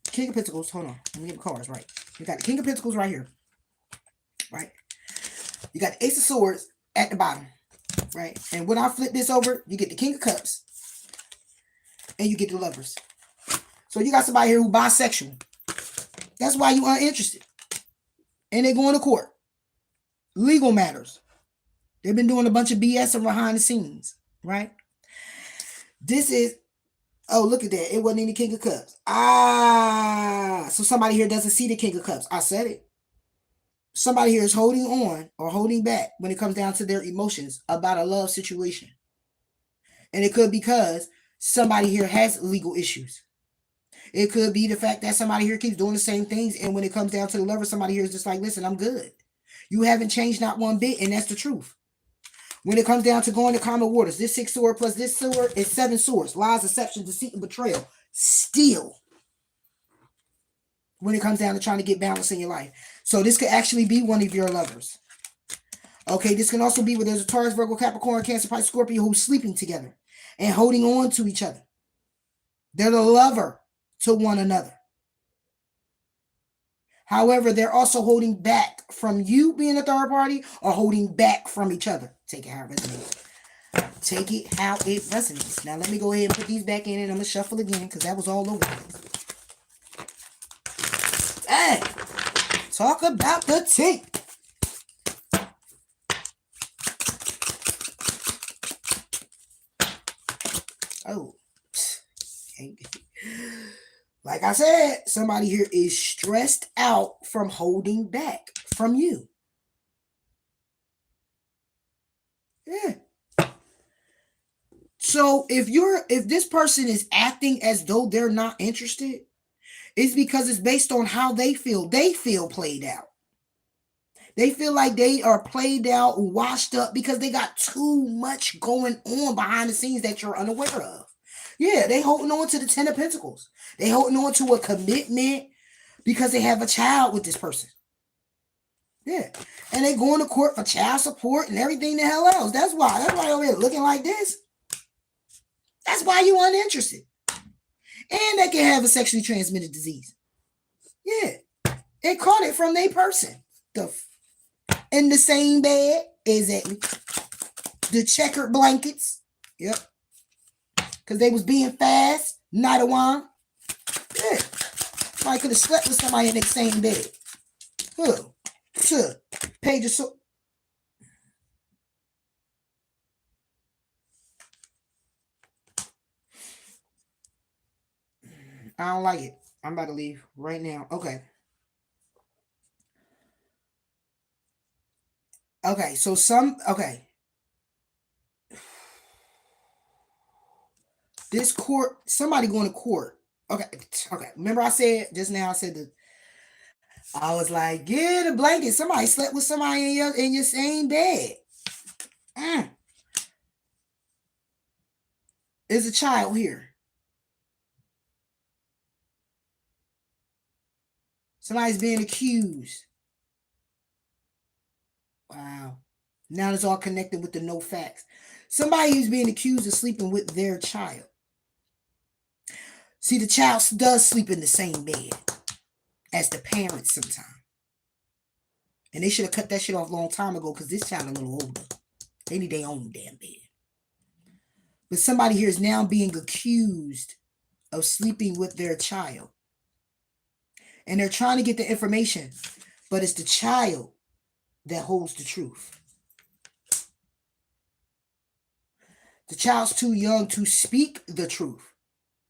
King of Pentacles. Hold on. Let me get the cards right. You got the King of Pentacles right here. Right? You got the Ace of Swords at the bottom. Right? And when I flip this over, you get the King of Cups. And you get the Lovers. So you got somebody here who bisexual. That's why you uninterested. And they going to court. Legal matters. They've been doing a bunch of BS behind the scenes. Right? This is, oh, look at that. It wasn't any King of Cups. So somebody here doesn't see the King of Cups. I said it. Somebody here is holding on or holding back when it comes down to their emotions about a love situation. And it could be because somebody here has legal issues. It could be the fact that somebody here keeps doing the same things. And when it comes down to the lover, somebody here is just like, listen, I'm good. You haven't changed not one bit. And that's the truth. When it comes down to going to common waters, this 6 sword plus this sword is 7 swords. Lies, deception, deceit, and betrayal. Steal. When it comes down to trying to get balance in your life. So this could actually be one of your lovers. Okay, this can also be where there's a Taurus, Virgo, Capricorn, Cancer, Pisces, Scorpio who's sleeping together and holding on to each other. They're the lover to one another. However, they're also holding back from you being a third party or holding back from each other. Take it how it resonates. Take it how it resonates. Now, let me go ahead and put these back in and I'm going to shuffle again because that was all over the place. Hey, talk about the tea. Oh, like I said, somebody here is stressed out from holding back from you. Yeah. So if this person is acting as though they're not interested, it's because it's based on how they feel. They feel played out. They feel like they are played out, washed up because they got too much going on behind the scenes that you're unaware of. Yeah, they holding on to the 10 of Pentacles. They holding on to a commitment because they have a child with this person. Yeah. And they going to court for child support and everything the hell else. That's why. That's why over here looking like this. That's why you uninterested. And they can have a sexually transmitted disease. Yeah. They caught it from their person. In the same bed. Exactly. The checkered blankets. Yep. Because they was being fast. Night of wine. Yeah. Somebody could have slept with somebody in the same bed. Who? Page of so. I don't like it. I'm about to leave right now. Okay. Okay. So okay. This court, somebody going to court. Okay. Okay. Remember I said just now, I said that I was like, get a blanket. Somebody slept with somebody in your same bed. Mm. There's a child here. Somebody's being accused. Wow. Now it's all connected with the no facts. Somebody who's being accused of sleeping with their child. See, the child does sleep in the same bed as the parents sometimes. And they should have cut that shit off a long time ago because this child a little older. They need their own damn bed. But somebody here is now being accused of sleeping with their child. And they're trying to get the information, but it's the child that holds the truth. The child's too young to speak the truth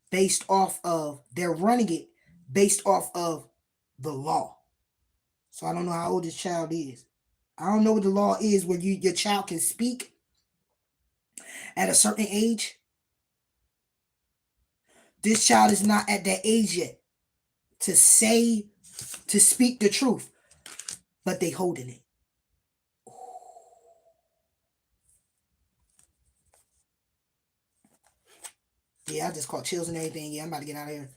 based off of, they're running it based off of the law. So I don't know how old this child is. I don't know what the law is where your child can speak at a certain age. This child is not at that age yet to speak the truth, but they holding it. Yeah, I just caught chills and everything. Yeah, I'm about to get out of here.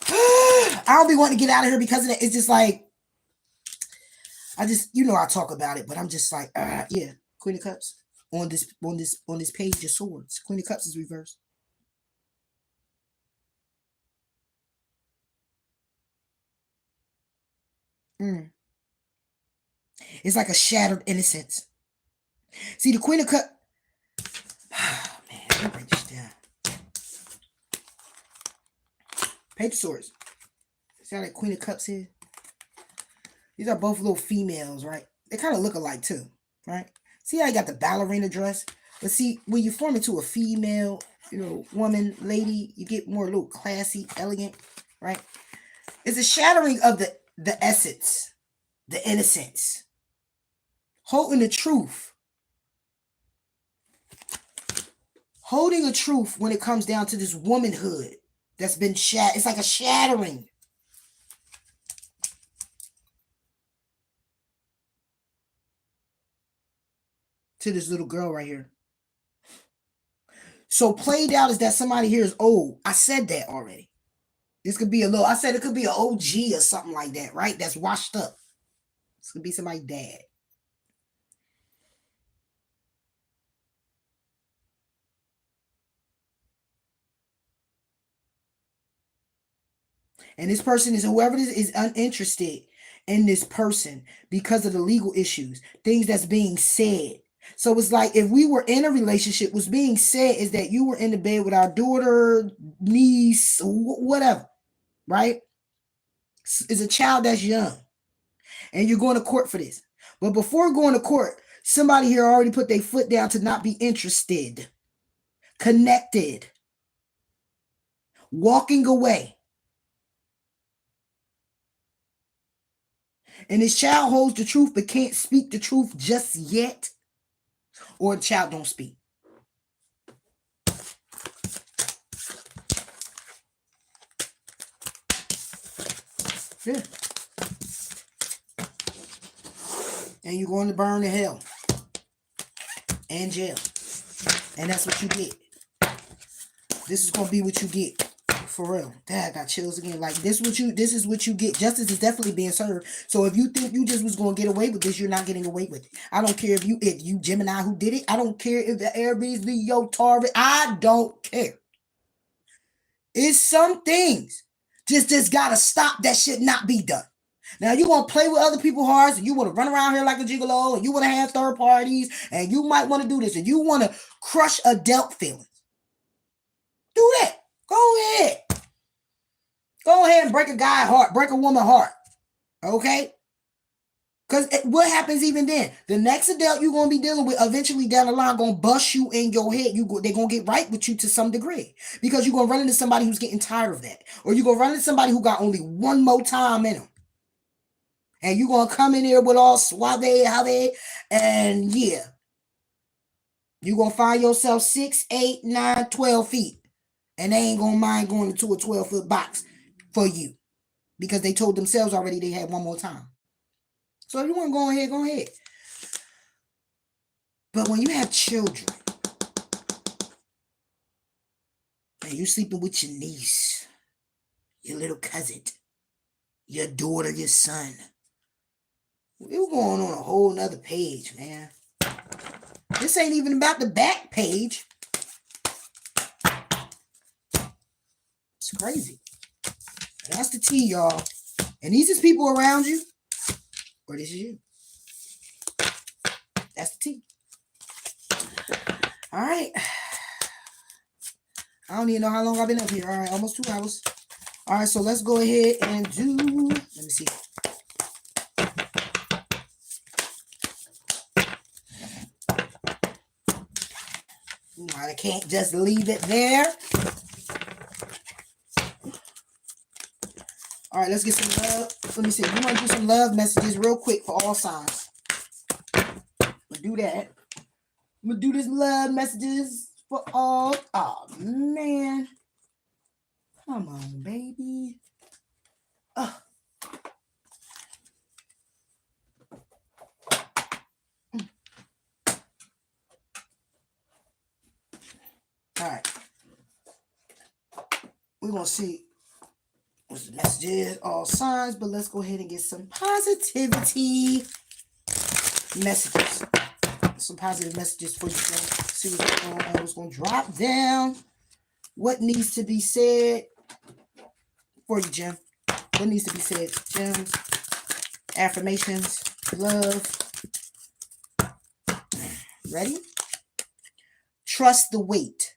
I don't be wanting to get out of here because of that. It's just like, I talk about it, but I'm just like, yeah, Queen of Cups on this page of swords. Queen of Cups is reversed. Mm. It's like a shattered innocence. See, the Queen of Cups. Oh, man, let me break this down. Page of Swords. See how that Queen of Cups is? These are both little females, right? They kind of look alike too, right? See how I got the ballerina dress? But see, when you form into a female, woman, lady, you get more a little classy, elegant, right? It's a shattering of the essence, the innocence, holding the truth. Holding a truth when it comes down to this womanhood that's been shattered. It's like a shattering. To this little girl right here. So played out is that somebody here is old. I said that already. This could be I said it could be an OG or something like that, right? That's washed up. This could be somebody's dad. And this person is whoever this is uninterested in this person because of the legal issues, things that's being said. So it's like if we were in a relationship, what's being said is that you were in the bed with our daughter, niece, whatever, right? It's a child that's young. And you're going to court for this. But before going to court, somebody here already put their foot down to not be interested, connected, walking away. And this child holds the truth but can't speak the truth just yet, or the child don't speak. Yeah. And you're going to burn in hell and jail. And that's what you get. This is going to be what you get. For real. Dad, I got chills again. Like this is what you get. Justice is definitely being served. So if you think you just was going to get away with this, you're not getting away with it. I don't care if you Gemini who did it. I don't care if the Aries, Leo, Taurus. I don't care. It's some things just gotta stop. That should not be done. Now you want to play with other people's hearts, and you want to run around here like a gigolo, and you want to have third parties, and you might want to do this, and you want to crush adult feelings. Do that. Go ahead. Go ahead and break a guy's heart, break a woman's heart. Okay? Because what happens even then? The next adult you're going to be dealing with eventually down the line going to bust you in your head. They're going to get right with you to some degree. Because you're going to run into somebody who's getting tired of that. Or you're going to run into somebody who got only one more time in them. And you're going to come in here with all suave, and yeah. You're going to find yourself 6, 8, 9, 12 feet. And they ain't going to mind going into a 12-foot box for you. Because they told themselves already they had one more time. So if you want to go ahead, go ahead. But when you have children, and you sleeping with your niece, your little cousin, your daughter, your son, we're going on a whole nother page, man. This ain't even about the back page. It's crazy. That's the tea, y'all. And these is people around you, or this is you. That's the tea. All right. I don't even know how long I've been up here. All right, almost 2 hours. All right, so let's go ahead and do, let me see. I can't just leave it there. All right, let's get some love. Let me see. We want to do some love messages real quick for all signs. We'll do that. We'll do this love messages for all. Oh, man. Come on, baby. Oh. All right. We're going to see what the message is, all signs, but let's go ahead and get some positivity messages. Some positive messages for you. See what's going on. What's going to drop down. What needs to be said for you, Jim? What needs to be said? Gems, affirmations, love. Ready? Trust the wait.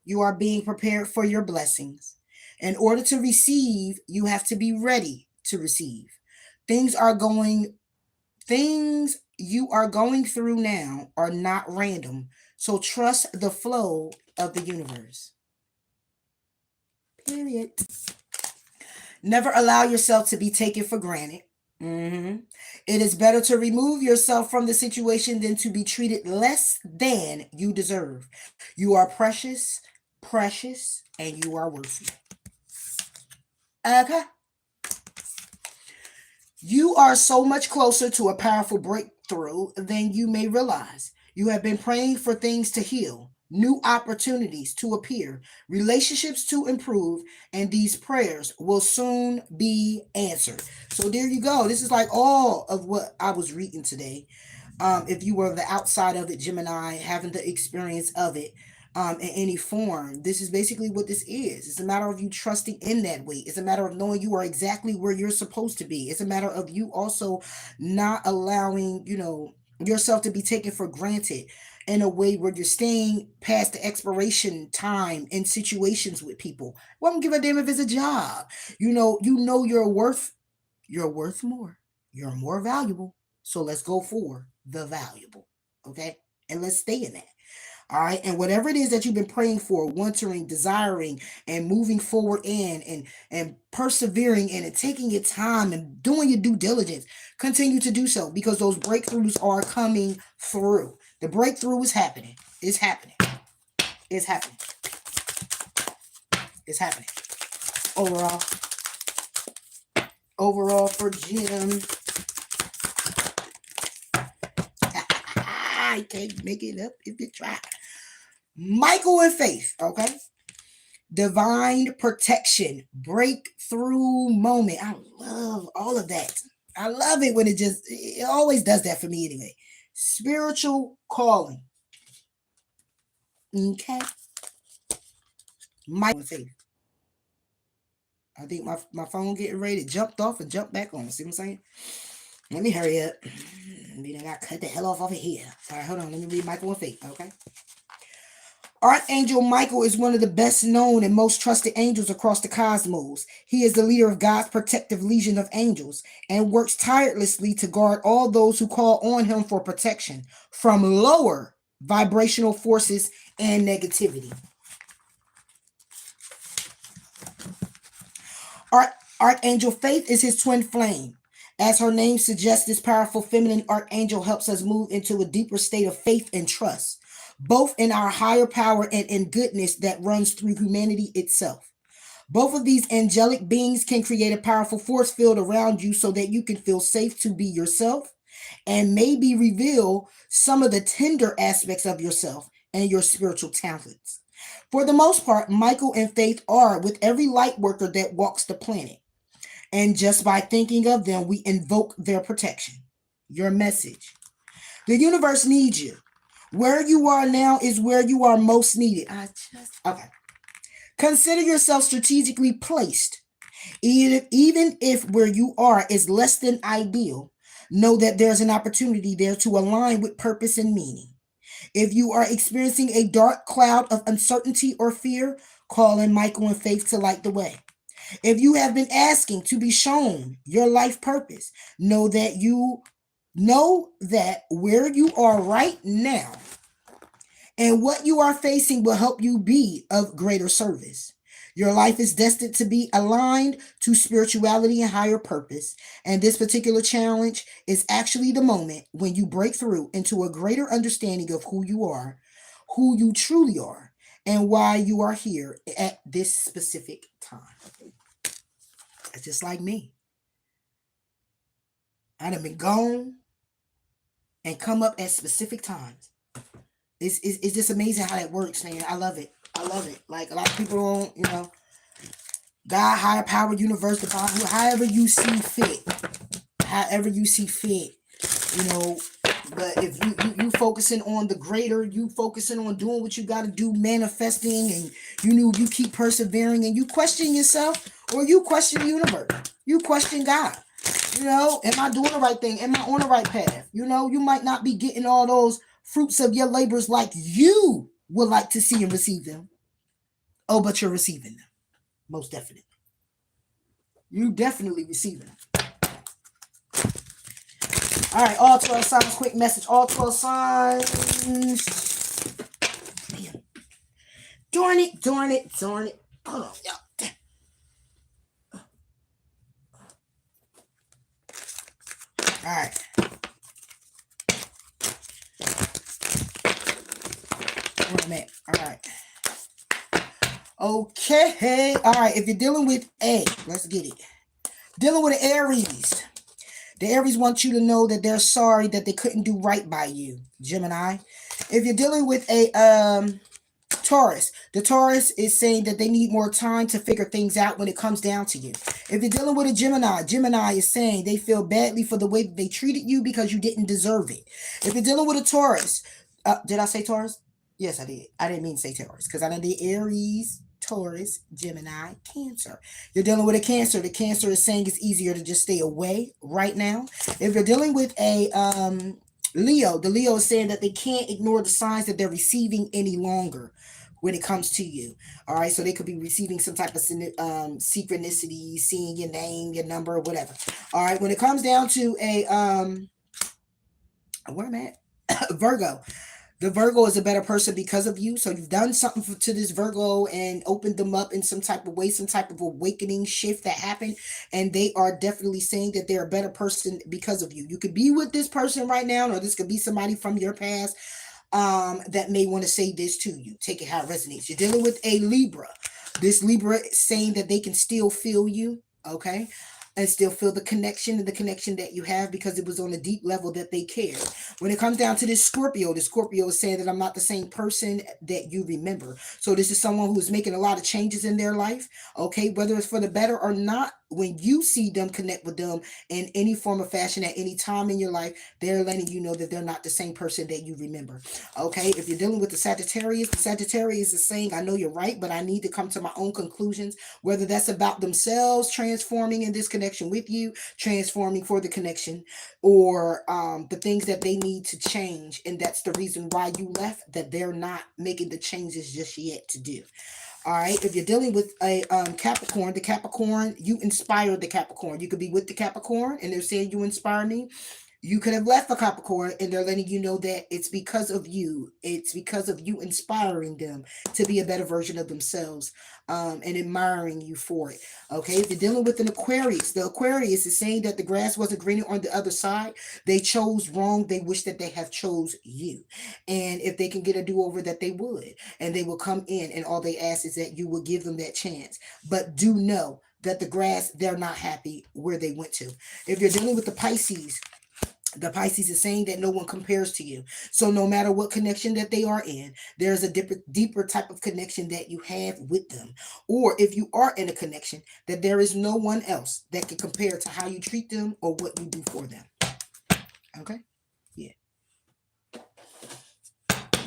You are being prepared for your blessings. In order to receive, you have to be ready to receive. Things you are going through now are not random. So trust the flow of the universe. Period. Never allow yourself to be taken for granted. It is better to remove yourself from the situation than to be treated less than you deserve. You are precious, and you are worthy. Okay. You are so much closer to a powerful breakthrough than you may realize. You have been praying for things to heal, new opportunities to appear, relationships to improve, and these prayers will soon be answered. So there you go. This is like all of what I was reading today. If you were the outside of it, Gemini, having the experience of it in any form, this is basically what this is. It's a matter of you trusting in that way. It's a matter of knowing you are exactly where you're supposed to be. It's a matter of you also not allowing, yourself to be taken for granted in a way where you're staying past the expiration time in situations with people. Well, I don't give a damn if it's a job. You know you're worth more. You're more valuable. So let's go for the valuable. Okay? And let's stay in that. All right. And whatever it is that you've been praying for, wanting, desiring, and moving forward and persevering in and taking your time and doing your due diligence, continue to do so because those breakthroughs are coming through. The breakthrough is happening. It's happening. It's happening. It's happening. Overall for Jim. I can't make it up if you try. Michael and Faith, okay? Divine protection, breakthrough moment. I love all of that. I love it when it always does that for me anyway. Spiritual calling. Okay. Michael and Faith. I think my phone getting ready. It jumped off and jumped back on. See what I'm saying? Let me hurry up. I got cut the hell off of here. All right, hold on. Let me read Michael and Faith, okay? Archangel Michael is one of the best known and most trusted angels across the cosmos. He is the leader of God's protective legion of angels and works tirelessly to guard all those who call on him for protection from lower vibrational forces and negativity. Archangel Faith is his twin flame. As her name suggests, this powerful feminine archangel helps us move into a deeper state of faith and trust, both in our higher power and in goodness that runs through humanity itself. Both of these angelic beings can create a powerful force field around you so that you can feel safe to be yourself and maybe reveal some of the tender aspects of yourself and your spiritual talents. For the most part, Michael and Faith are with every light worker that walks the planet. And just by thinking of them, we invoke their protection. Your message. The universe needs you. Where you are now is where you are most needed. Okay. Consider yourself strategically placed. Even if where you are is less than ideal, know that there's an opportunity there to align with purpose and meaning. If you are experiencing a dark cloud of uncertainty or fear, call in Michael and Faith to light the way. If you have been asking to be shown your life purpose, know that where you are right now and what you are facing will help you be of greater service. Your life is destined to be aligned to spirituality and higher purpose. And this particular challenge is actually the moment when you break through into a greater understanding of who you are, who you truly are, and why you are here at this specific time. It's just like me. I'd have been gone and come up at specific times. It's just amazing how that works, man. I love it. I love it. Like a lot of people don't, God, higher power, universe, divine, however you see fit. However you see fit, you know. But if you focusing on the greater, you focusing on doing what you got to do, manifesting, and you keep persevering, and you question yourself, or you question the universe, you question God. Am I doing the right thing? Am I on the right path? You might not be getting all those fruits of your labors like you would like to see and receive them. Oh, but you're receiving them. Most definitely. You definitely receiving them. All right, all 12 signs, quick message. All 12 signs. Damn. Darn it. Hold on, y'all. Damn. All right. Where am I? All right. Okay. All right. If you're dealing with let's get it. Dealing with an Aries. The Aries want you to know that they're sorry that they couldn't do right by you, Gemini. If you're dealing with a Taurus, the Taurus is saying that they need more time to figure things out when it comes down to you. If you're dealing with a Gemini is saying they feel badly for the way they treated you because you didn't deserve it. If you're dealing with a Taurus, did I say Taurus? Yes, I did. I didn't mean to say Taurus because I know the Aries, Taurus, Gemini, Cancer. You're dealing with a Cancer. The Cancer is saying it's easier to just stay away right now. If you're dealing with a Leo, the Leo is saying that they can't ignore the signs that they're receiving any longer when it comes to you. All right, so they could be receiving some type of synchronicity, seeing your name, your number, whatever. All right, when it comes down to a where am I at? Virgo. The Virgo is a better person because of you. So you've done something to this Virgo and opened them up in some type of way, some type of awakening shift that happened. And they are definitely saying that they're a better person because of you. You could be with this person right now, or this could be somebody from your past that may want to say this to you. Take it how it resonates. You're dealing with a Libra. This Libra is saying that they can still feel you. Okay. And still feel the connection and the connection that you have because it was on a deep level that they cared. When it comes down to this Scorpio, the Scorpio is saying that I'm not the same person that you remember. So this is someone who is making a lot of changes in their life, okay, whether it's for the better or not, when you see them, connect with them in any form of fashion at any time in your life, they're letting you know that they're not the same person that you remember. Okay, if you're dealing with the Sagittarius is saying, I know you're right, but I need to come to my own conclusions, whether that's about themselves transforming in this connection with you, transforming for the connection, or the things that they need to change. And that's the reason why you left, that they're not making the changes just yet to do. All right. If you're dealing with a Capricorn, the Capricorn, you inspired the Capricorn. You could be with the Capricorn and they're saying you inspire me. You could have left a Capricorn and they're letting you know that it's because of you. It's because of you inspiring them to be a better version of themselves, and admiring you for it. Okay. If you're dealing with an Aquarius, the Aquarius is saying that the grass wasn't greener on the other side. They chose wrong. They wish that they have chose you. And if they can get a do-over, that they would. And they will come in and all they ask is that you will give them that chance. But do know that the grass, they're not happy where they went to. If you're dealing with the Pisces is saying that no one compares to you. So no matter what connection that they are in, there's a deeper type of connection that you have with them. Or if you are in a connection, that there is no one else that can compare to how you treat them or what you do for them. Okay? Yeah.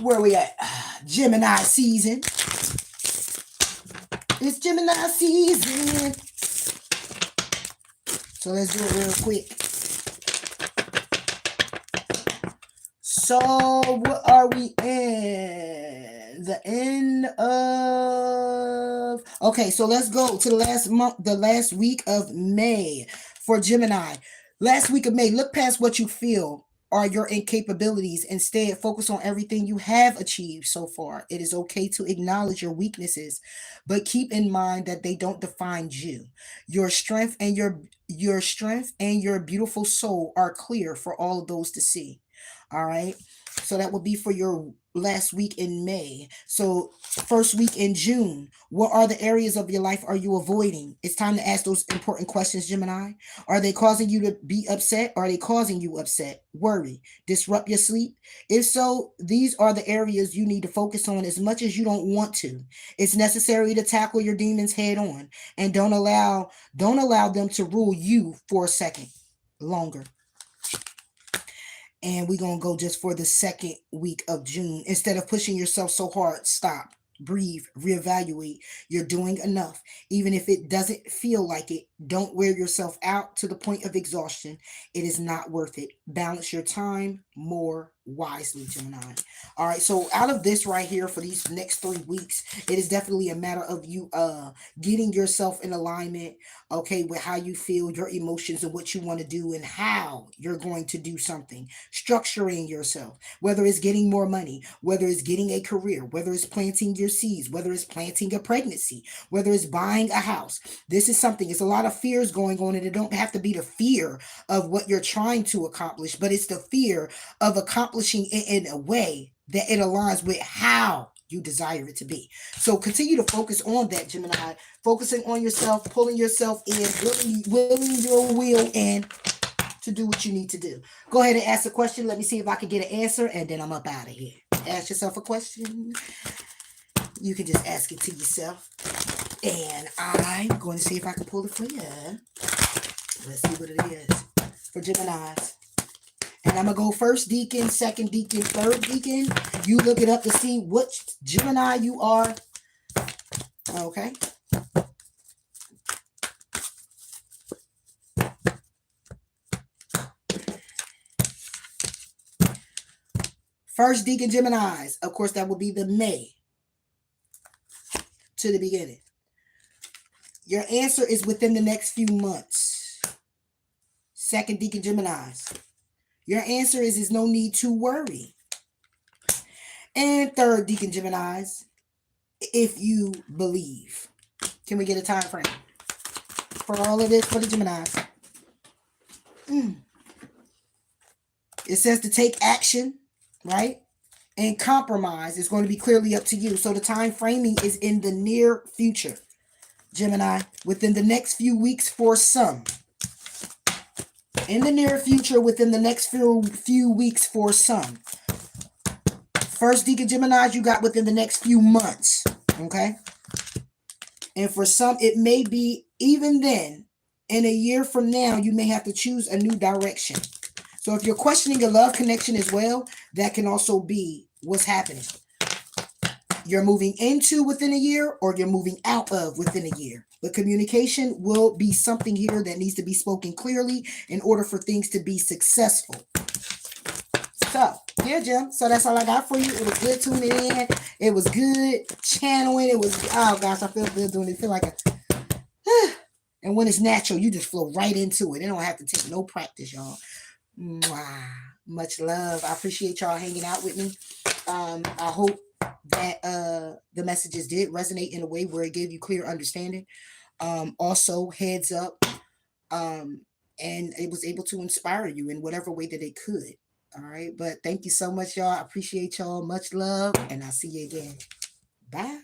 Where we at? Gemini season. It's Gemini season. So let's do it real quick. So what are we in? The end of, okay, so let's go to the last week of May for Gemini. Last week of May, look past what you feel are your incapabilities. Instead, focus on everything you have achieved so far. It is okay to acknowledge your weaknesses, but keep in mind that they don't define you. Your strength and your beautiful soul are clear for all of those to see. All right. So that will be for your last week in May. So first week in June, what are the areas of your life are you avoiding? It's time to ask those important questions, Gemini. Are they causing you to be upset? Are they causing you upset? Worry, disrupt your sleep? If so, these are the areas you need to focus on as much as you don't want to. It's necessary to tackle your demons head on and don't allow them to rule you for a second longer. And we're going to go just for the second week of June. Instead of pushing yourself so hard, stop, breathe, reevaluate. You're doing enough. Even if it doesn't feel like it, don't wear yourself out to the point of exhaustion. It is not worth it. Balance your time more wisely, Gemini. All right, so out of this right here for these next 3 weeks, it is definitely a matter of you getting yourself in alignment, okay, with how you feel, your emotions, and what you want to do and how you're going to do something. Structuring yourself, whether it's getting more money, whether it's getting a career, whether it's planting your seeds, whether it's planting a pregnancy, whether it's buying a house. This is something, it's a lot of fears going on, and it don't have to be the fear of what you're trying to accomplish, but it's the fear of accomplishing it in a way that it aligns with how you desire it to be. So continue to focus on that, Gemini. Focusing on yourself, pulling yourself in, willing your will in to do what you need to do. Go ahead and ask a question. Let me see if I can get an answer, and then I'm up out of here. Ask yourself a question. You can just ask it to yourself. And I'm going to see if I can pull it for you. Let's see what it is for Geminis. And I'm going to go first deacon, second deacon, third deacon. You look it up to see which Gemini you are. Okay. First deacon Geminis. Of course, that will be the May to the beginning. Your answer is within the next few months. Second deacon Geminis. Your answer is no need to worry. And third deacon Geminis, if you believe. Can we get a time frame for all of this for the Geminis? It says to take action, right? And compromise is going to be clearly up to you. So the time framing is in the near future, Gemini, within the next few weeks for some. In the near future, within the next few weeks for some. First deacon Geminis, you got within the next few months, okay? And for some, it may be even then, In a year from now, you may have to choose a new direction. So if you're questioning a love connection as well, that can also be what's happening. You're moving into within a year or you're moving out of within a year. But communication will be something here that needs to be spoken clearly in order for things to be successful. So, yeah, Jim. So that's all I got for you. It was good tuning in. It was good channeling. It was, oh gosh, I feel good doing it. I feel like a, and when it's natural, you just flow right into it. It don't have to take no practice, y'all. Mwah. Much love. I appreciate y'all hanging out with me. I hope that the messages did resonate in a way where it gave you clear understanding. Also, heads up, and it was able to inspire you in whatever way that it could. All right. But thank you so much, y'all. I appreciate y'all. Much love. And I'll see you again. Bye.